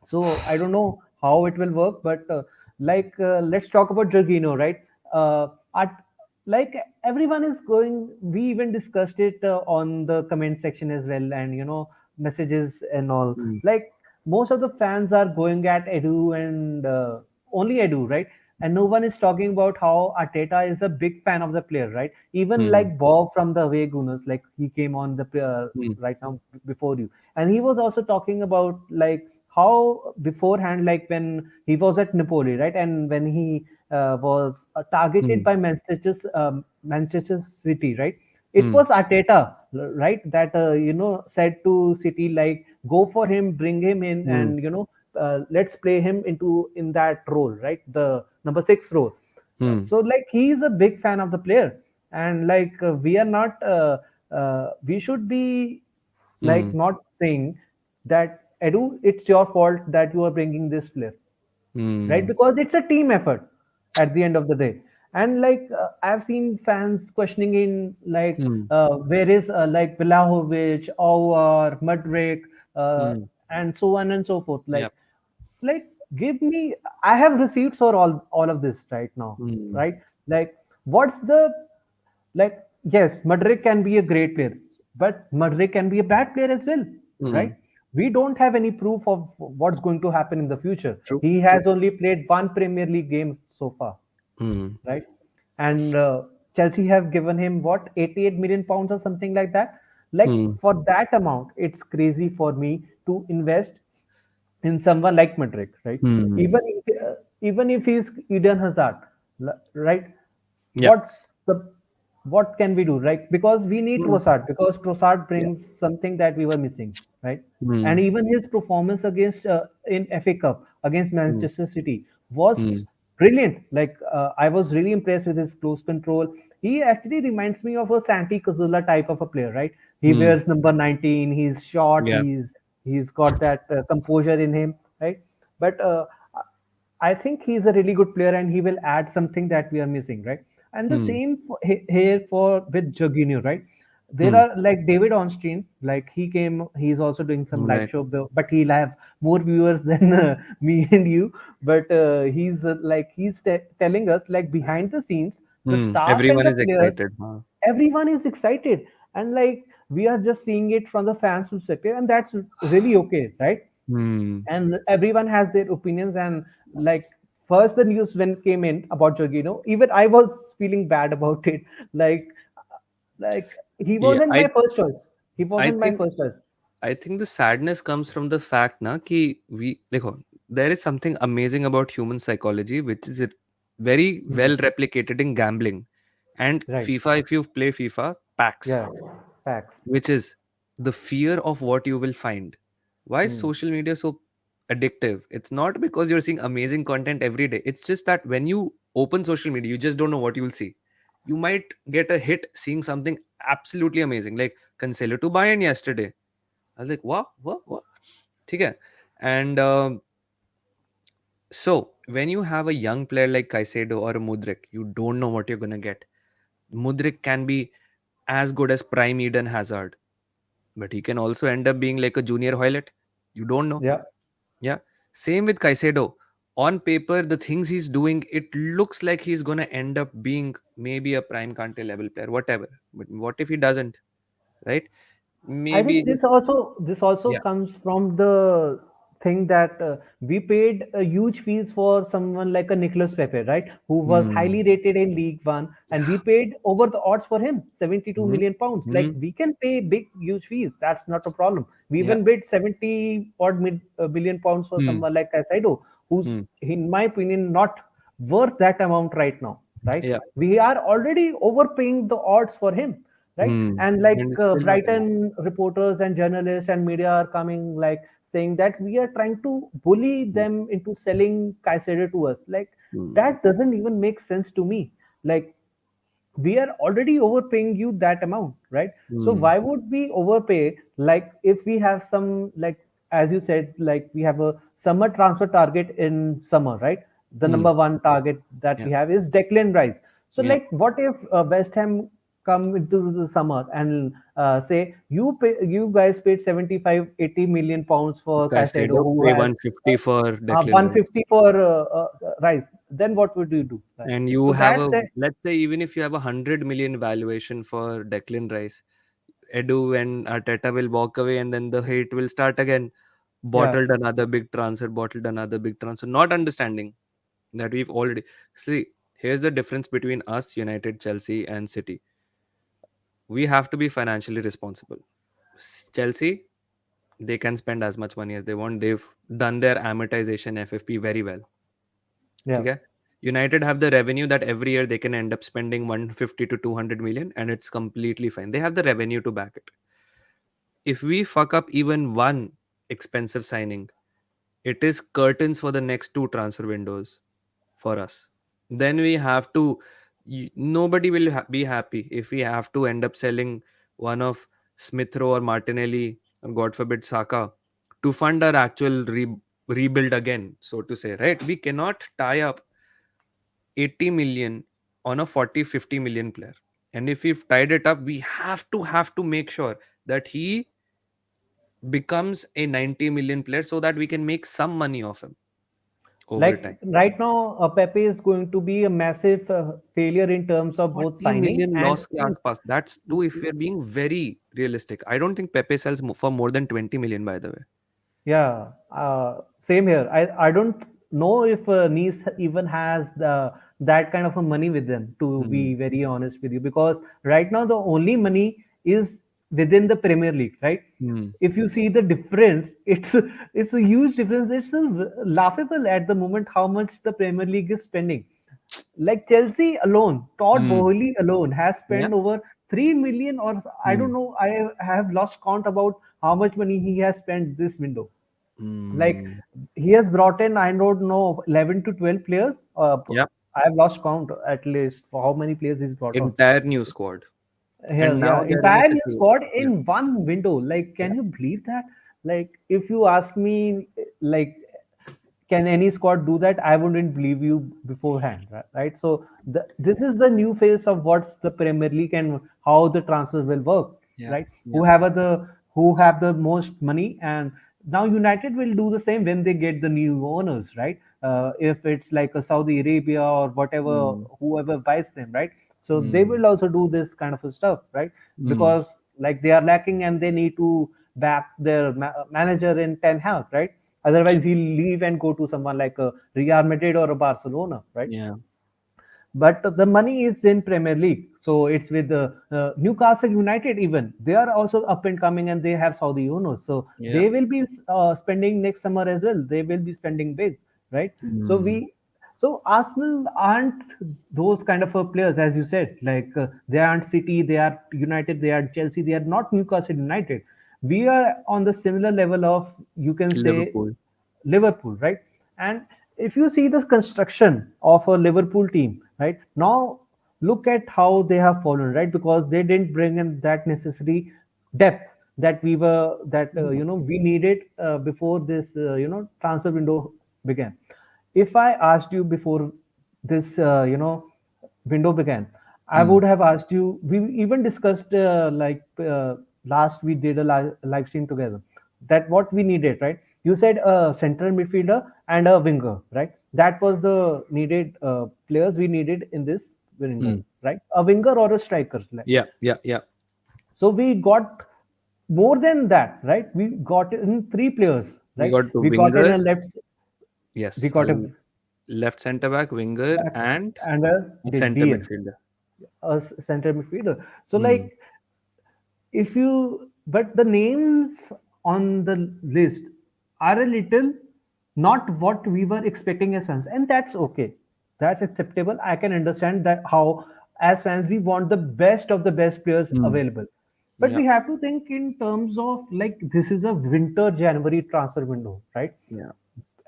So I don't know how it will work, but let's talk about Jorginho, right? At like everyone is going. We even discussed it on the comment section as well, and messages and all. Hmm. Like most of the fans are going at Edu and only Edu, right? And no one is talking about how Arteta is a big fan of the player, right? Even Hmm. like Bob from the away Gunners, like he came on the Hmm. right now before you, and he was also talking about like how beforehand, like when he was at Napoli, right, and when he was targeted Hmm. by Manchester City, right, it Hmm. was Arteta, right, that said to City like go for him, bring him in, Hmm. and let's play him in that role, right, the number 6 role. Hmm. So like he is a big fan of the player, and like we are not we should be like Hmm. not saying that Edu, it's your fault that you are bringing this player, right? Hmm. Because it's a team effort at the end of the day. And like I've seen fans questioning in like Hmm. where is like Vlahovic, or Mudryk, uh, Hmm. and so on and so forth. Yeah. Like give me. I have receipts for all of this right now, Hmm. right? Like what's the like yes, Mudryk can be a great player, but Mudryk can be a bad player as well, Hmm. right? We don't have any proof of what's going to happen in the future. True. He True. has only played one Premier League game so far, Hmm. right? And Chelsea have given him what, 88 million pounds or something like that. Like Hmm. for that amount, it's crazy for me to invest in someone like Madrid, right? Hmm. Even if he's Eden Hazard, right? Yeah. What can we do, right? Because we need Hmm. Trossard, because Trossard Yeah. brings something that we were missing, right? And Hmm. even his performance against in FA Cup against Hmm. Manchester City was Hmm. brilliant. Like I was really impressed with his close control. He actually reminds me of a Santi Cazorla type of a player, right? He Hmm. wears number 19. He's short. Yeah. He's got that composure in him, right? But I think he's a really good player, and he will add something that we are missing, right? And the Hmm. same here for with Jorginho, right? There Hmm. are like David Onstein, like he came, he's also doing some live Right. show, but he'll have more viewers than me and you. But he's telling us like behind the scenes, the Hmm. staff and Everyone the is players, excited. Huh? everyone is excited, and like we are just seeing it from the fans perspective, and that's really okay, right? Hmm. And everyone has their opinions, and like first the news when came in about Jorginho, even I was feeling bad about it. like like he Yeah. wasn't my first choice. He I wasn't my think first choice. I think the sadness comes from the fact na कि we देखो, there is something amazing about human psychology which is very Hmm. well replicated in gambling and Right. FIFA. If you play FIFA, packs, Yeah. Facts. which is the fear of what you will find. Why is Hmm. social media so addictive? It's not because you're seeing amazing content every day. It's just that when you open social media, you just don't know what you will see. You might get a hit seeing something absolutely amazing, like Cancelo to Bayern yesterday. I was like, what? ठीक है? And So when you have a young player like Caicedo or Mudrik, you don't know what you're gonna get. Mudrik can be as good as prime Eden Hazard, but he can also end up being like a junior Hoylett. You don't know. Yeah, Yeah. Same with Caicedo. On paper, the things he's doing, it looks like he's gonna end up being maybe a prime Kante level player, whatever. But what if he doesn't? Right? I Maybe think just this also yeah. comes from the thing that we paid a huge fees for someone like a Nicholas Pepe, right? Who was Hmm. highly rated in League One, and we paid over the odds for him, 72 Hmm. million pounds. Like Hmm. we can pay big, huge fees. That's not a problem. We Yeah. even bid 70 odd billion pounds for Hmm. someone like Casado, who's, Hmm. in my opinion, not worth that amount right now. Right? Yeah. We are already overpaying the odds for him, right? Hmm. And like And it's still not enough. Brighton reporters and journalists and media are coming like saying that we are trying to bully Hmm. them into selling Caicedo to us. Like Hmm. that doesn't even make sense to me. Like we are already overpaying you that amount, right? So Hmm. why would we overpay? Like if we have some, like as you said, like we have a summer transfer target in summer, right? The Hmm. number one target that Yeah. we have is Declan Rice. So Yeah. like what if West Ham come into the summer and say you guys paid 75, 80 million pounds for Caicedo, Caicedo who pay has 150 for Declan Rice. 150 for Rice, then what would you do, right? And you So have that's a, it. let's say, even if you have 100 million valuation for Declan Rice, Edu and Arteta will walk away, and then the hate will start again. Yeah. Bottled another big transfer. Not understanding that we've already see. Here's the difference between us, United, Chelsea, and City. We have to be financially responsible. Chelsea, they can spend as much money as they want. They've done their amortization FFP very well. Yeah. Okay. United have the revenue that every year they can end up spending 150 to 200 million, and it's completely fine. They have the revenue to back it. If we fuck up even one expensive signing, it is curtains for the next two transfer windows for us. Then we have to, nobody will be happy if we have to end up selling one of Smith Rowe or Martinelli or God forbid Saka to fund our actual rebuild again, so to say, right? We cannot tie up 80 million on a 40-50 million player. And if we've tied it up, we have to make sure that he becomes a 90 million player so that we can make some money off him over Like time. right now, Pepe is going to be a massive failure in terms of both 40 signing million and loss ke aaspas. That's too, if we're being very realistic. I don't think Pepe sells for more than 20 million, by the way. yeah, same here. I don't know if Nice even has the that kind of a money with them, to Hmm. be very honest with you, because right now the only money is within the Premier League, right? Hmm. If you see the difference, it's a huge difference. It's laughable at the moment how much the Premier League is spending. Like Chelsea alone, Todd Hmm. Boehly alone has Yeah. spent over 3 million, or I don't Hmm. know. I have lost count about how much money he has spent this window. Like Hmm. he has brought in, I don't know, 11 to 12 players. Yeah. I have lost count at least for how many players he's brought on. Entire new squad. Yeah, And now yeah, they're in a entire new situation. squad Yeah. in one window. Like, Yeah. can you believe that? Like, if you ask me, like, can any squad do that? I wouldn't believe you beforehand, right? So this is the new phase of what's the Premier League and how the transfer will work, Yeah. right? Yeah. Who have the most money, and now United will do the same when they get the new owners, right? If it's like a Saudi Arabia or whatever, Hmm. whoever buys them, right? So they Hmm. will also do this kind of a stuff, right? Hmm. Because like they are lacking and they need to back their manager in Ten Hag, right? Otherwise, he'll leave and go to someone like a Real Madrid or a Barcelona, right? Yeah. But the money is in Premier League, so it's with the Newcastle United. Even they are also up and coming, and they have Saudi owners, so Yeah. they will be spending next summer as well. They will be spending big, right? So Hmm. so Arsenal aren't those kind of players, as you said. Like they aren't City, they are United, they are Chelsea, they are not Newcastle United. We are on the similar level of, you can say, Liverpool. Liverpool, right? And if you see the construction of a Liverpool team, right now, look at how they have fallen, right? Because they didn't bring in that necessary depth that Yeah. we needed before this transfer window began. if I asked you before this, window began, I Hmm. would have asked you. We even discussed last we did a live stream together. That what we needed, right? You said a central midfielder and a winger, right? That was the needed players we needed in this window, Hmm. right? A winger or a striker, like. Yeah, yeah, yeah. So we got more than that, right? We got in three players, We right? got the We got in winger. a left, we Yes, got a left center back, winger, back and and a a center DM, midfielder. center midfielder. So Hmm. like if you, but the names on the list are a little not what we were expecting as fans, and that's okay. That's acceptable. I can understand that how as fans we want the best of the best players Hmm. available. But Yeah, we have to think in terms of like this is a winter January transfer window, right? yeah.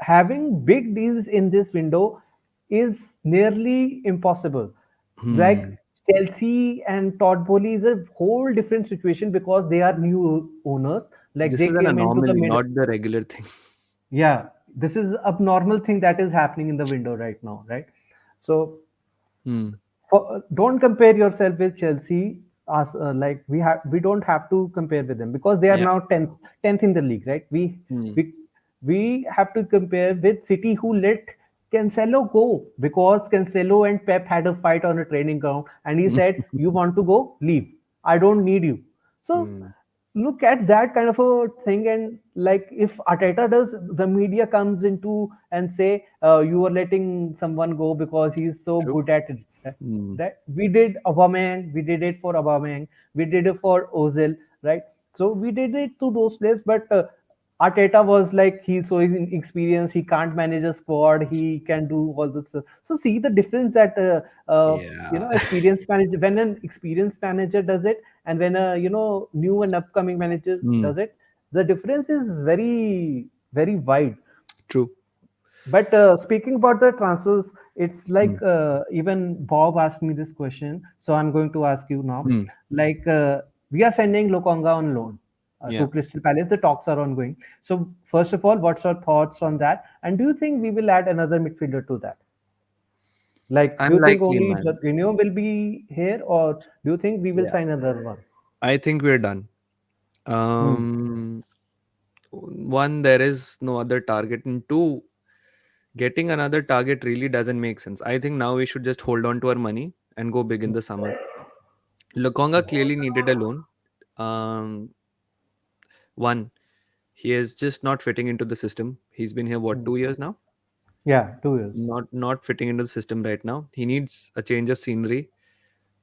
Having big deals in this window is nearly impossible. Like Hmm. Chelsea and Todd Bowley is a whole different situation because they are new owners. Like This they is an came into the anomaly, mid. not the regular thing. Yeah, this is a normal thing that is happening in the window right now, right? So Hmm. don't compare yourself with Chelsea. As like we don't have to compare with them because they are Yeah. now tenth in the league, right? Hmm. We we have to compare with City who let Cancelo go because Cancelo and Pep had a fight on a training ground, and he said, "You want to go? Leave. I don't need you." So Hmm. look at that kind of a thing, and like if Arteta does, the media comes into and say you are letting someone go because he's so True. good at it. Hmm. That we did Aubameyang, we did it for Aubameyang, we did it for Ozil, right? So we did it to those players, but Arteta was like he's so experienced, he can't manage a squad, he can do all this. So see the difference that Yeah. experienced manager, when an experienced manager does it and when a new and upcoming manager Hmm. does it, the difference is very very wide. True. But speaking about the transfers, it's Hmm. like even Bob asked me this question, so I'm going to ask you now. Hmm. Like we are sending Lokonga on loan to Yeah. Crystal Palace. The talks are ongoing. So first of all, what's your thoughts on that? And do you think we will add another midfielder to that? Like, do you think Unlikely, only man. Jorginho will be here, or do you think we will Yeah. sign another one? I think we're done. Hmm. One, there is no other target, and two, getting another target really doesn't make sense. I think now we should just hold on to our money and go big in the summer. Lokonga clearly needed a loan. Um, One, he is just not fitting into the system. He's been here what, Hmm. 2 years now? Yeah, 2 years. Not fitting into the system right now. He needs a change of scenery.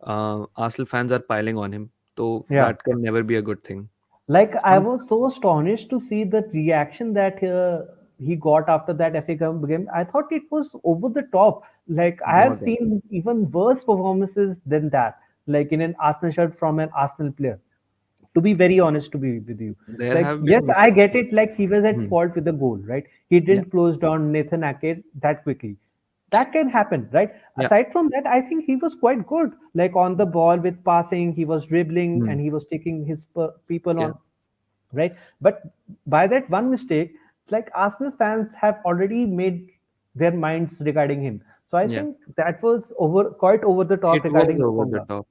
Arsenal fans are piling on him, so Yeah. that can never be a good thing. Like I Some was so astonished to see the reaction that he got after that FA Cup game. I thought it was over the top. Like I have Not at all. seen even worse performances than that. Like in an Arsenal shirt from an Arsenal player. To be very honest, to be with you, There like have been yes, I get it. mistakes. Like he was at Hmm. fault with the goal, right? He Yeah, didn't close down Nathan Ake that quickly. That can happen, right? yeah. Aside from that, I think he was quite good. Like on the ball with passing, he was dribbling Hmm. and he was taking his people Yeah, on, right? But by that one mistake, like Arsenal fans have already made their minds regarding him. So I yeah. think that was quite over the top It was regarding over the Lokonga. top.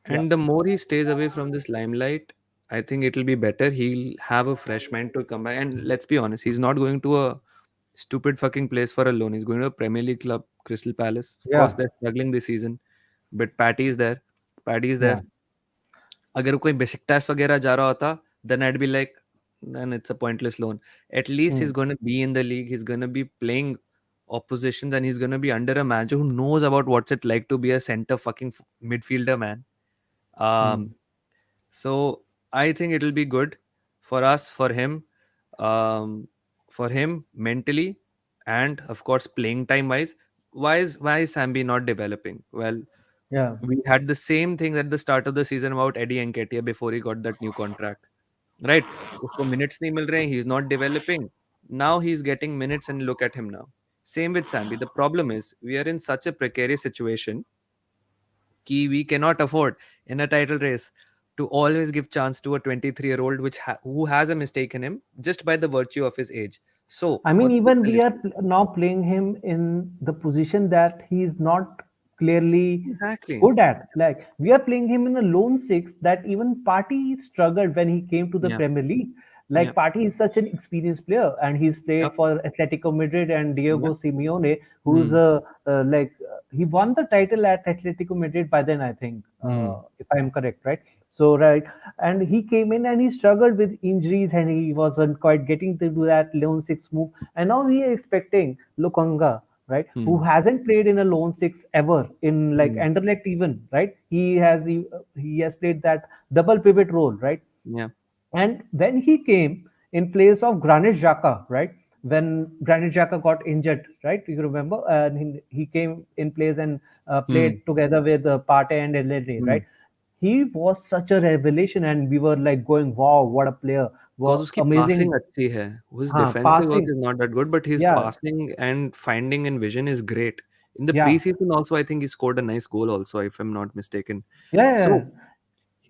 Yeah, And the more he stays away from this limelight, I think it'll be better. He'll have a fresh mind to come back. And let's be honest, he's not going to a stupid fucking place for a loan. He's going to a Premier League club, Crystal Palace. Of course, yeah, they're struggling this season, but Patty is there. Patty is yeah. there. अगर कोई Besiktas वगैरह जा रहा होता, then I'd be like, then it's a pointless loan. At least Hmm, he's going to be in the league. He's going to be playing oppositions, and he's going to be under a manager who knows about what's it like to be a center fucking midfielder, man. hmm. Um, so I think it'll be good for us, um, for him mentally, and of course playing time wise. Why is Sambi not developing? Well, Yeah. we had the same thing at the start of the season about Eddie Nketiah before he got that new contract, right? उसको minutes नहीं मिल रहे हैं, he's not developing. Now he's getting minutes, and look at him now. Same with Sambi. The problem is we are in such a precarious situation कि we cannot afford in a title race to always give chance to a 23-year-old who has a mistake in him just by the virtue of his age. So I mean, what's the even real we are issue? now playing him in the position that he is not clearly Exactly. good at. Like we are playing him in a lone six that even Partey struggled when he came to the Yeah. Premier League. Yeah. Like Partey is such an experienced player, and he's played Yep. for Atletico Madrid and Yeah. Diego Simeone, who's Hmm. he won the title at Atletico Madrid by then, I think, Hmm. if I am correct, right? So right, and he came in and he struggled with injuries and he wasn't quite getting to do that lone six move. And now we are expecting Lokonga, right, who Hmm. hasn't played in a lone six ever in like Hmm. Anderlecht even, right? He has played that double pivot role, right? Yeah. And when he came in place of Granit Xhaka, right? When Granit Xhaka got injured, right? You remember? And he came in place and Hmm. played together with Partey and Elneny, Hmm. right? He was such a revelation, and we were like going, "Wow, what a player! Because Wow, उसकी passing amazing!" अच्छी है. His defensive work Passing, is not that good, but his yeah, passing and finding and vision is great. In the yeah, preseason also, I think he scored a nice goal also, if I'm not mistaken. yeah, So yeah,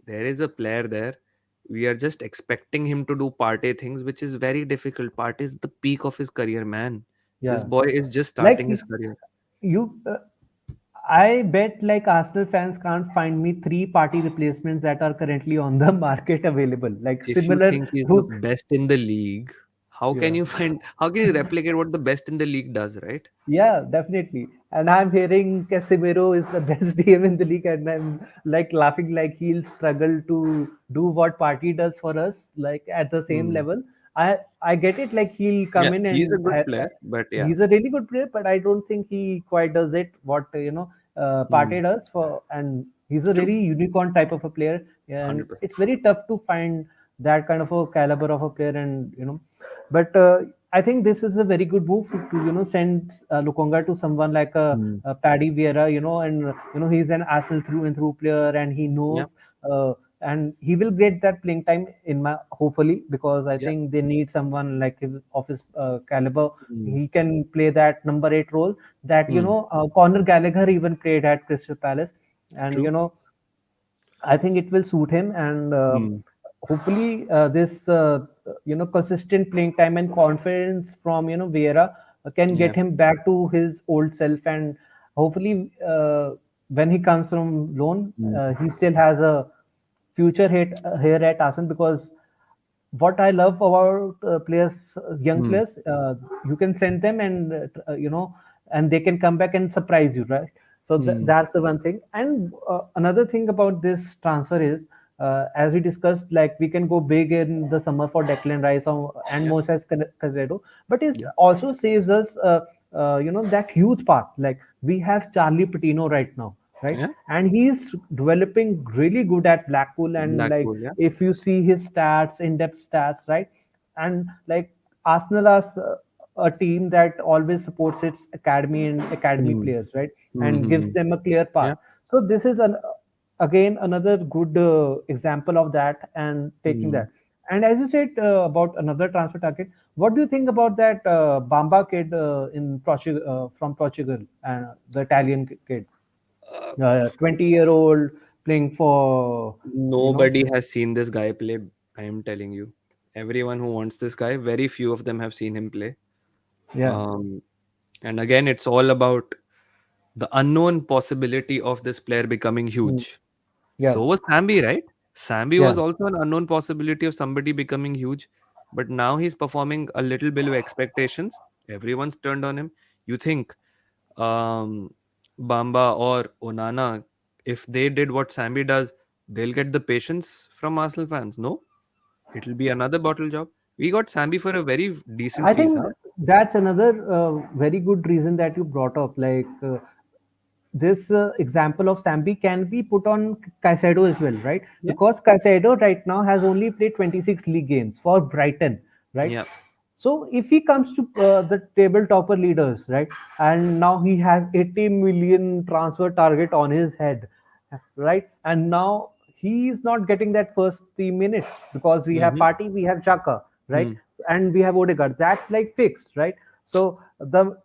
there is a player there. We are just expecting him to do Partey things, which is very difficult. Partey is the peak of his career, man. This yeah. boy is just Like starting his career. you, I bet like Arsenal fans can't find me three party replacements that are currently on the market available. Like If you similar think he's the who, best in the league, how can yeah. you find? How can you replicate what the best in the league does, right? Yeah, definitely. And I'm hearing Casemiro is the best DM in the league, and I'm like laughing like he'll struggle to do what Party does for us, like at the same Hmm. level. I get it, like he'll Yeah, come in he's a and good player, but yeah, he's a really good player, but I don't think he quite does it what hmm. Partey does for, and he's a True, really unicorn type of a player, and 100%. it's very tough to find that kind of a caliber of a player, and but I think this is a very good move to send Lukonga to someone like Hmm. a Paddy Vieira, and he's an Arsenal through and through player, and he Yeah, knows, and he will get that playing time in my hopefully, because I yeah, think they need someone like of his caliber. hmm. He can play that number eight role that Hmm. Conor Gallagher even played at Crystal Palace, and True. I think it will suit him, and Hmm. hopefully this consistent playing time and confidence from Vieira can Yeah. get him back to his old self, and hopefully when he comes from loan, Hmm. he still has a future hit here at Arsenal, because what I love about players, young Hmm. players, you can send them and and they can come back and surprise you, right? So Hmm. that's the one thing. And another thing about this transfer is, as we discussed, like we can go big in the summer for Declan Rice and Yeah. Moses Caicedo, but it Yeah. also saves us, that youth path. Like we have Charlie Patino right now, right? Yeah. And he's developing really good at Blackpool, and like Blackpool. Yeah. if you see his stats, in-depth stats, right? And like Arsenal is a team that always supports its academy and academy Hmm. players, right? Hmm. And Hmm. gives Hmm. them a clear path. Yeah. So this is an again another good example of that, and taking Hmm. that. And as you said about another transfer target, what do you think about that Bamba kid in Portugal, from Portugal, the Italian kid, Uh, 20-year-old playing for, you know, Nobody has seen this guy play. I am telling you. Everyone who wants this guy, very few of them have seen him play. yeah, Um, and again, it's all about the unknown possibility of this player becoming mm, huge. yeah, So was Sambi, right? Sambi yeah. was also an unknown possibility of somebody becoming huge, but now he's performing a little below expectations. Everyone's turned on him. You think um, Bamba or Onana, if they did what Sambi does, they'll get the patience from Arsenal fans? No, it'll be another bottle job. We got Sambi for a very decent I fees, think huh? that's another very good reason that you brought up. Like this example of Sambi can be put on Caicedo as well, right? Yeah, Because Caicedo right now has only played 26 league games for Brighton, right? yeah. So if he comes to the table topper leaders, right, and now he has 80 million transfer target on his head, right, and now he is not getting that first 3 minutes because we have Mm-hmm. Party, we have Chaka, right, Hmm. and we have Odegaard. That's like fixed, right? So the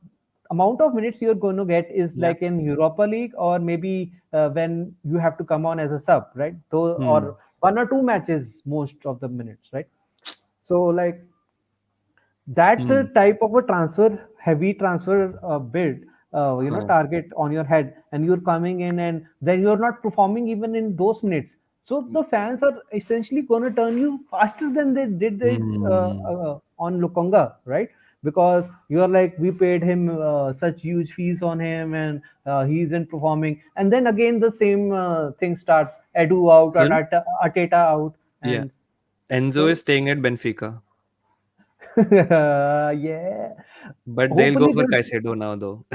amount of minutes you're going to get is Yeah. like in Europa League, or maybe when you have to come on as a sub, right? So Hmm. or one or two matches most of the minutes, right? So like that Hmm. type of a transfer, heavy transfer bid, Huh. target on your head, and you're coming in, and then you're not performing even in those minutes. So the fans are essentially going to turn you faster than they did it Hmm. on Lukonga, right? Because you're like, we paid him such huge fees on him, and he isn't performing. And then again, the same thing starts: Edu out, Son, Ateta out, yeah. and Enzo is so staying at Benfica, yeah. but they'll go Hopefully, for this, Caicedo now, though.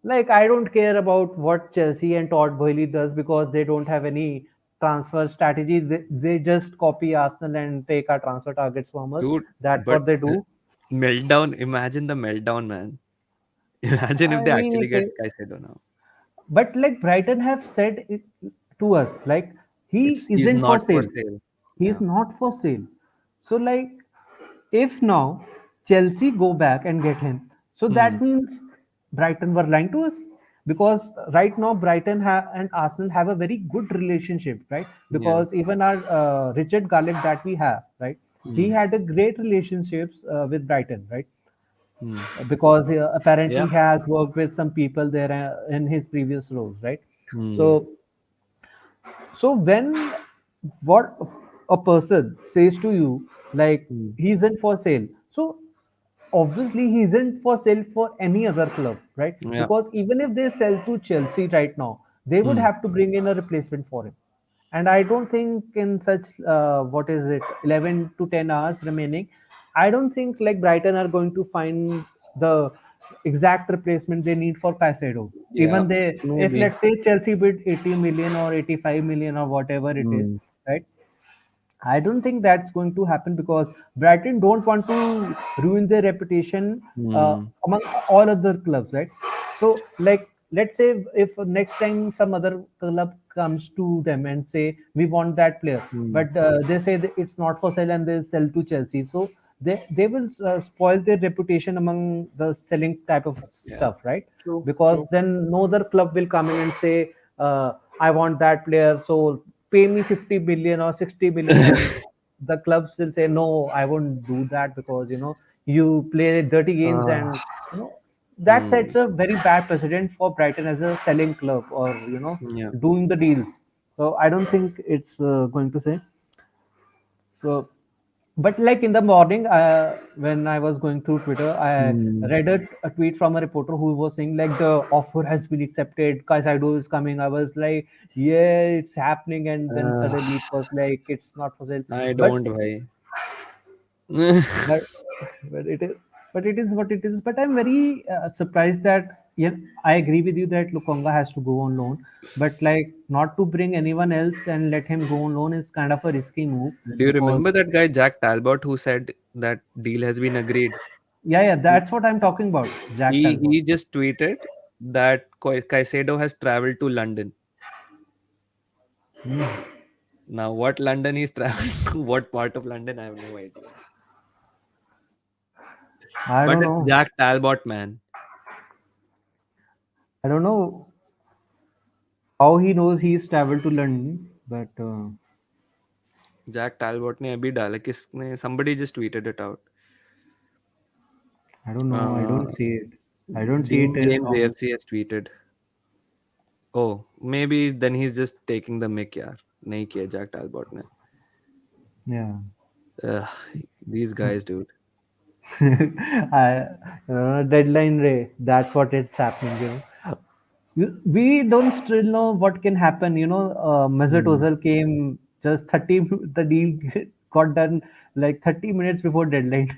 like, I don't care about what Chelsea and Todd Boehly does, because they don't have any transfer strategy. They just copy Arsenal and take our transfer targets from us. Dude, That's but what they the do. meltdown, imagine the meltdown, man. Imagine if I they mean, actually get Caicedo now. but like Brighton have said it to us, like, he He's isn't for not for sale. sale. He is Yeah. not for sale. So, like, if now Chelsea go back and get him, so Hmm. that means Brighton were lying to us, because right now Brighton and Arsenal have a very good relationship, right? Yeah. Because even our Richard Garlick that we have, right, he Hmm. had a great relationships with Brighton, right? Hmm. Because apparently Yeah. he has worked with some people there in his previous roles, right? Hmm. So, when what a person says to you, like, Hmm. he isn't for sale, so obviously he isn't for sale for any other club, right? Yeah. Because even if they sell to Chelsea right now, they would Hmm. have to bring in a replacement for him. And I don't think in such what is it, 11 to 10 hours remaining, I don't think like Brighton are going to find the exact replacement they need for Caicedo. Yeah. Even they, if Maybe. let's say Chelsea bid 80 million or 85 million or whatever it is, Hmm. right? I don't think that's going to happen, because Brighton don't want to ruin their reputation Hmm. among all other clubs, right? So, like, let's say if next time some other club comes to them and say we want that player, Hmm. but they say that it's not for sale and they sell to Chelsea, so they will spoil their reputation among the selling type of Yeah. stuff, right? True. Because True. then no other club will come in and say, I want that player, so pay me 50 billion or 60 billion, and the clubs will say, no, I won't do that, because you play dirty games, Uh, and that hmm. sets a very bad precedent for Brighton as a selling club, or Yeah. doing the deals. So I don't think it's going to say so. But like in the morning, when I was going through Twitter, I Hmm. read a tweet from a reporter who was saying like the offer has been accepted, Kaiserdo is coming. I was like, yeah, it's happening, and then Uh, suddenly it was like it's not for sale. I But don't, bhai. but but it is what it is. But I'm very surprised that, yeah, I agree with you that Lukonga has to go on loan, but like not to bring anyone else and let him go on loan is kind of a risky move, Do you because remember that guy Jack Talbot who said that deal has been agreed? yeah, He that's what I'm talking about, Jack Talbot. he just tweeted that Caicedo has traveled to London. Now, what London he's traveled to, what part of London, I have no idea. I But don't it's know. Jack Talbot, man. I don't know how he knows he's traveled to London, but Jack Talbot ने अभी डाला किसने? Somebody just tweeted it out. I don't know. I don't Uh, see it. I don't see it Dean James on. AFC has tweeted. Oh, maybe then he's just taking the mic, यार. नहीं किया Jack Talbot ने. Yeah. Ugh, these guys, dude. I, deadline Ray. That's what it's happening. We don't still know what can happen. Mesut Hmm. Ozil came just 30. The deal got done like 30 minutes before deadline.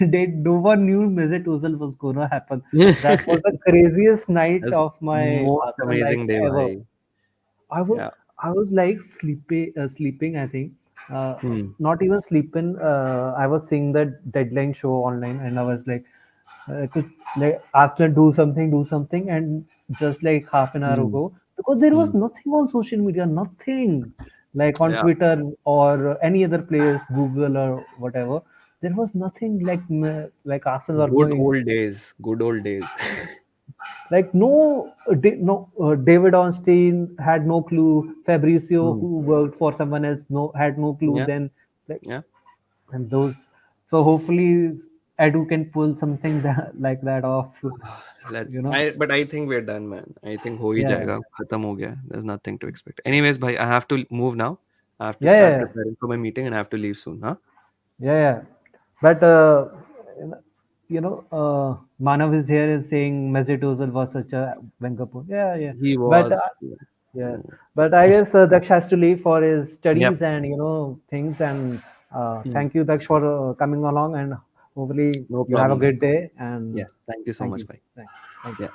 No one knew Mesut Ozil was gonna happen. That was the craziest night That's of my most Arsenal life amazing day, ever. bhai. I was Yeah. I was like sleeping. I think Hmm. not even sleeping. I was seeing the deadline show online, and I was like, to like Arsenal do something, and just like half an hour Hmm. ago, because there was Hmm. nothing on social media, nothing like on Yeah. Twitter or any other place, Google or whatever. There was nothing like Arsenal are Good going. old days. Good old days. Like no, David Ornstein had no clue. Fabrizio, Hmm. who worked for someone else, no had no clue. Yeah. Then, like, Yeah. and those. So hopefully, Edu can pull something like that off. Let's. You know. But I think we're done, man. I think हो ही Yeah. जाएगा, खत्म हो गया. There's nothing to expect. Anyways, bhai, I have to move now. I have to Yeah. start Yeah. preparing for my meeting, and I have to leave soon. Huh? Yeah. Yeah. But Manav is here is saying Mesut Ozil was such a Wenger. Yeah. Yeah. He But was. yeah. Mm. But I guess Daksh has to leave for his Yep. studies and things. And Mm. thank you, Daksh, for coming along. And hopefully No you have a problem, bhai. great day. And Yes. Thank you so thank much, you. bhai. Thank you. Yeah.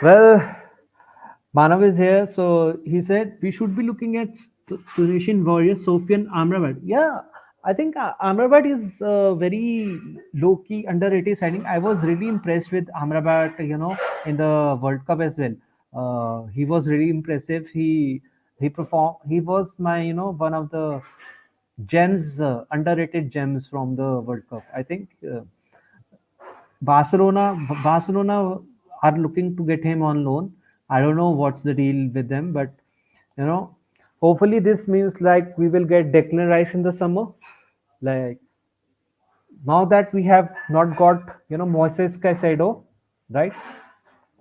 Well, Manav is here, so he said we should be looking at Tunisian warrior Sofian Amrabat. Yeah, I think Amrabat is very low key underrated signing. I was really impressed with Amrabat, in the World Cup as well. He was really impressive. He performed. He was my one of the gems, underrated gems from the World Cup. I think. Barcelona are looking to get him on loan. I don't know what's the deal with them, but you know, hopefully this means like we will get Declan Rice in the summer. Like now that we have not got Moises Caicedo, right?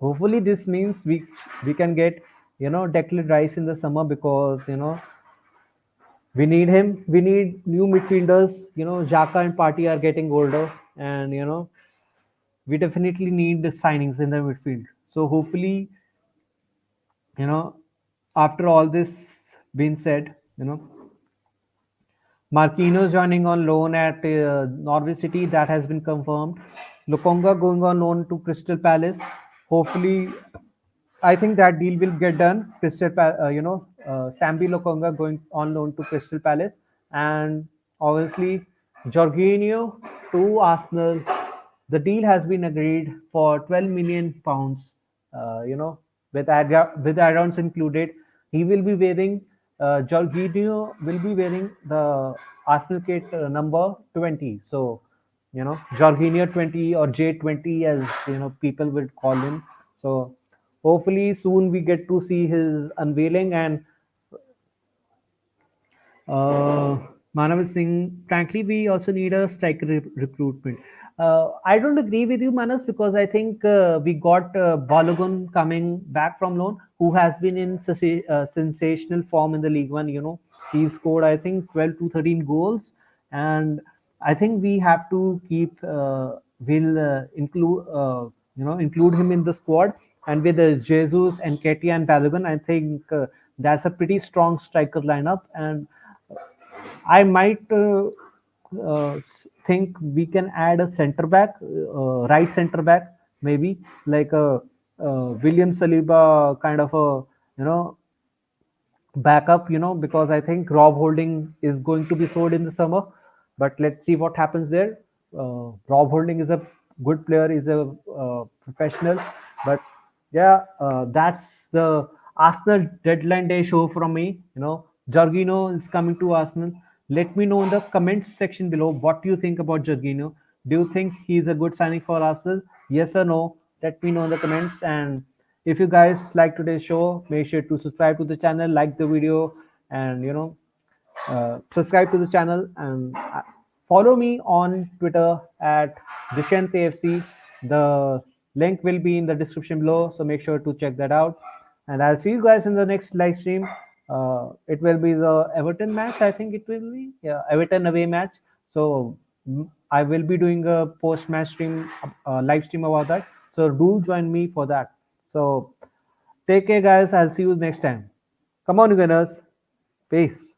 Hopefully this means we can get Declan Rice in the summer because we need him. We need new midfielders. Xhaka and Partey are getting older, and we definitely need the signings in the midfield. So hopefully, you know, after all this being said, Marquinhos joining on loan at Norwich City, that has been confirmed. Lokonga going on loan to Crystal Palace. Hopefully, I think that deal will get done. Sambi Lokonga going on loan to Crystal Palace, and obviously Jorginho to Arsenal. The deal has been agreed for 12 million pounds. With add-ons included, he will be wearing. Jorginho will be wearing the Arsenal kit number 20. So Jorginho 20 or J20 as people would call him. So hopefully soon we get to see his unveiling. And uh, Manav is saying, frankly, we also need a striker recruitment. I don't agree with you, Manas, because I think we got Balogun coming back from loan, who has been in sensational form in the League One. He scored, I think, 12 to 13 goals, and I think we have to keep will include him in the squad. And with Jesus and Ketia and Balogun, I think that's a pretty strong striker lineup. And I might think we can add a center back, right center back, maybe like a William Saliba kind of a backup, because I think Rob Holding is going to be sold in the summer. But let's see what happens there. Rob Holding is a good player, is a professional. But yeah, that's the Arsenal deadline day show from me. Jorginho is coming to Arsenal. Let me know in the comments section below what do you think about Jorginho. Do you think he's a good signing for Arsenal? Yes or no? Let me know in the comments. And if you guys like today's show, make sure to subscribe to the channel, like the video, and subscribe to the channel and follow me on Twitter at DushantAFC. The link will be in the description below, so make sure to check that out. And I'll see you guys in the next live stream. It will be the Everton match. I think it will be Everton away match. So I will be doing a post match stream, live stream about that. So do join me for that. So take care, guys. I'll see you next time. Come on, you gunners. Peace.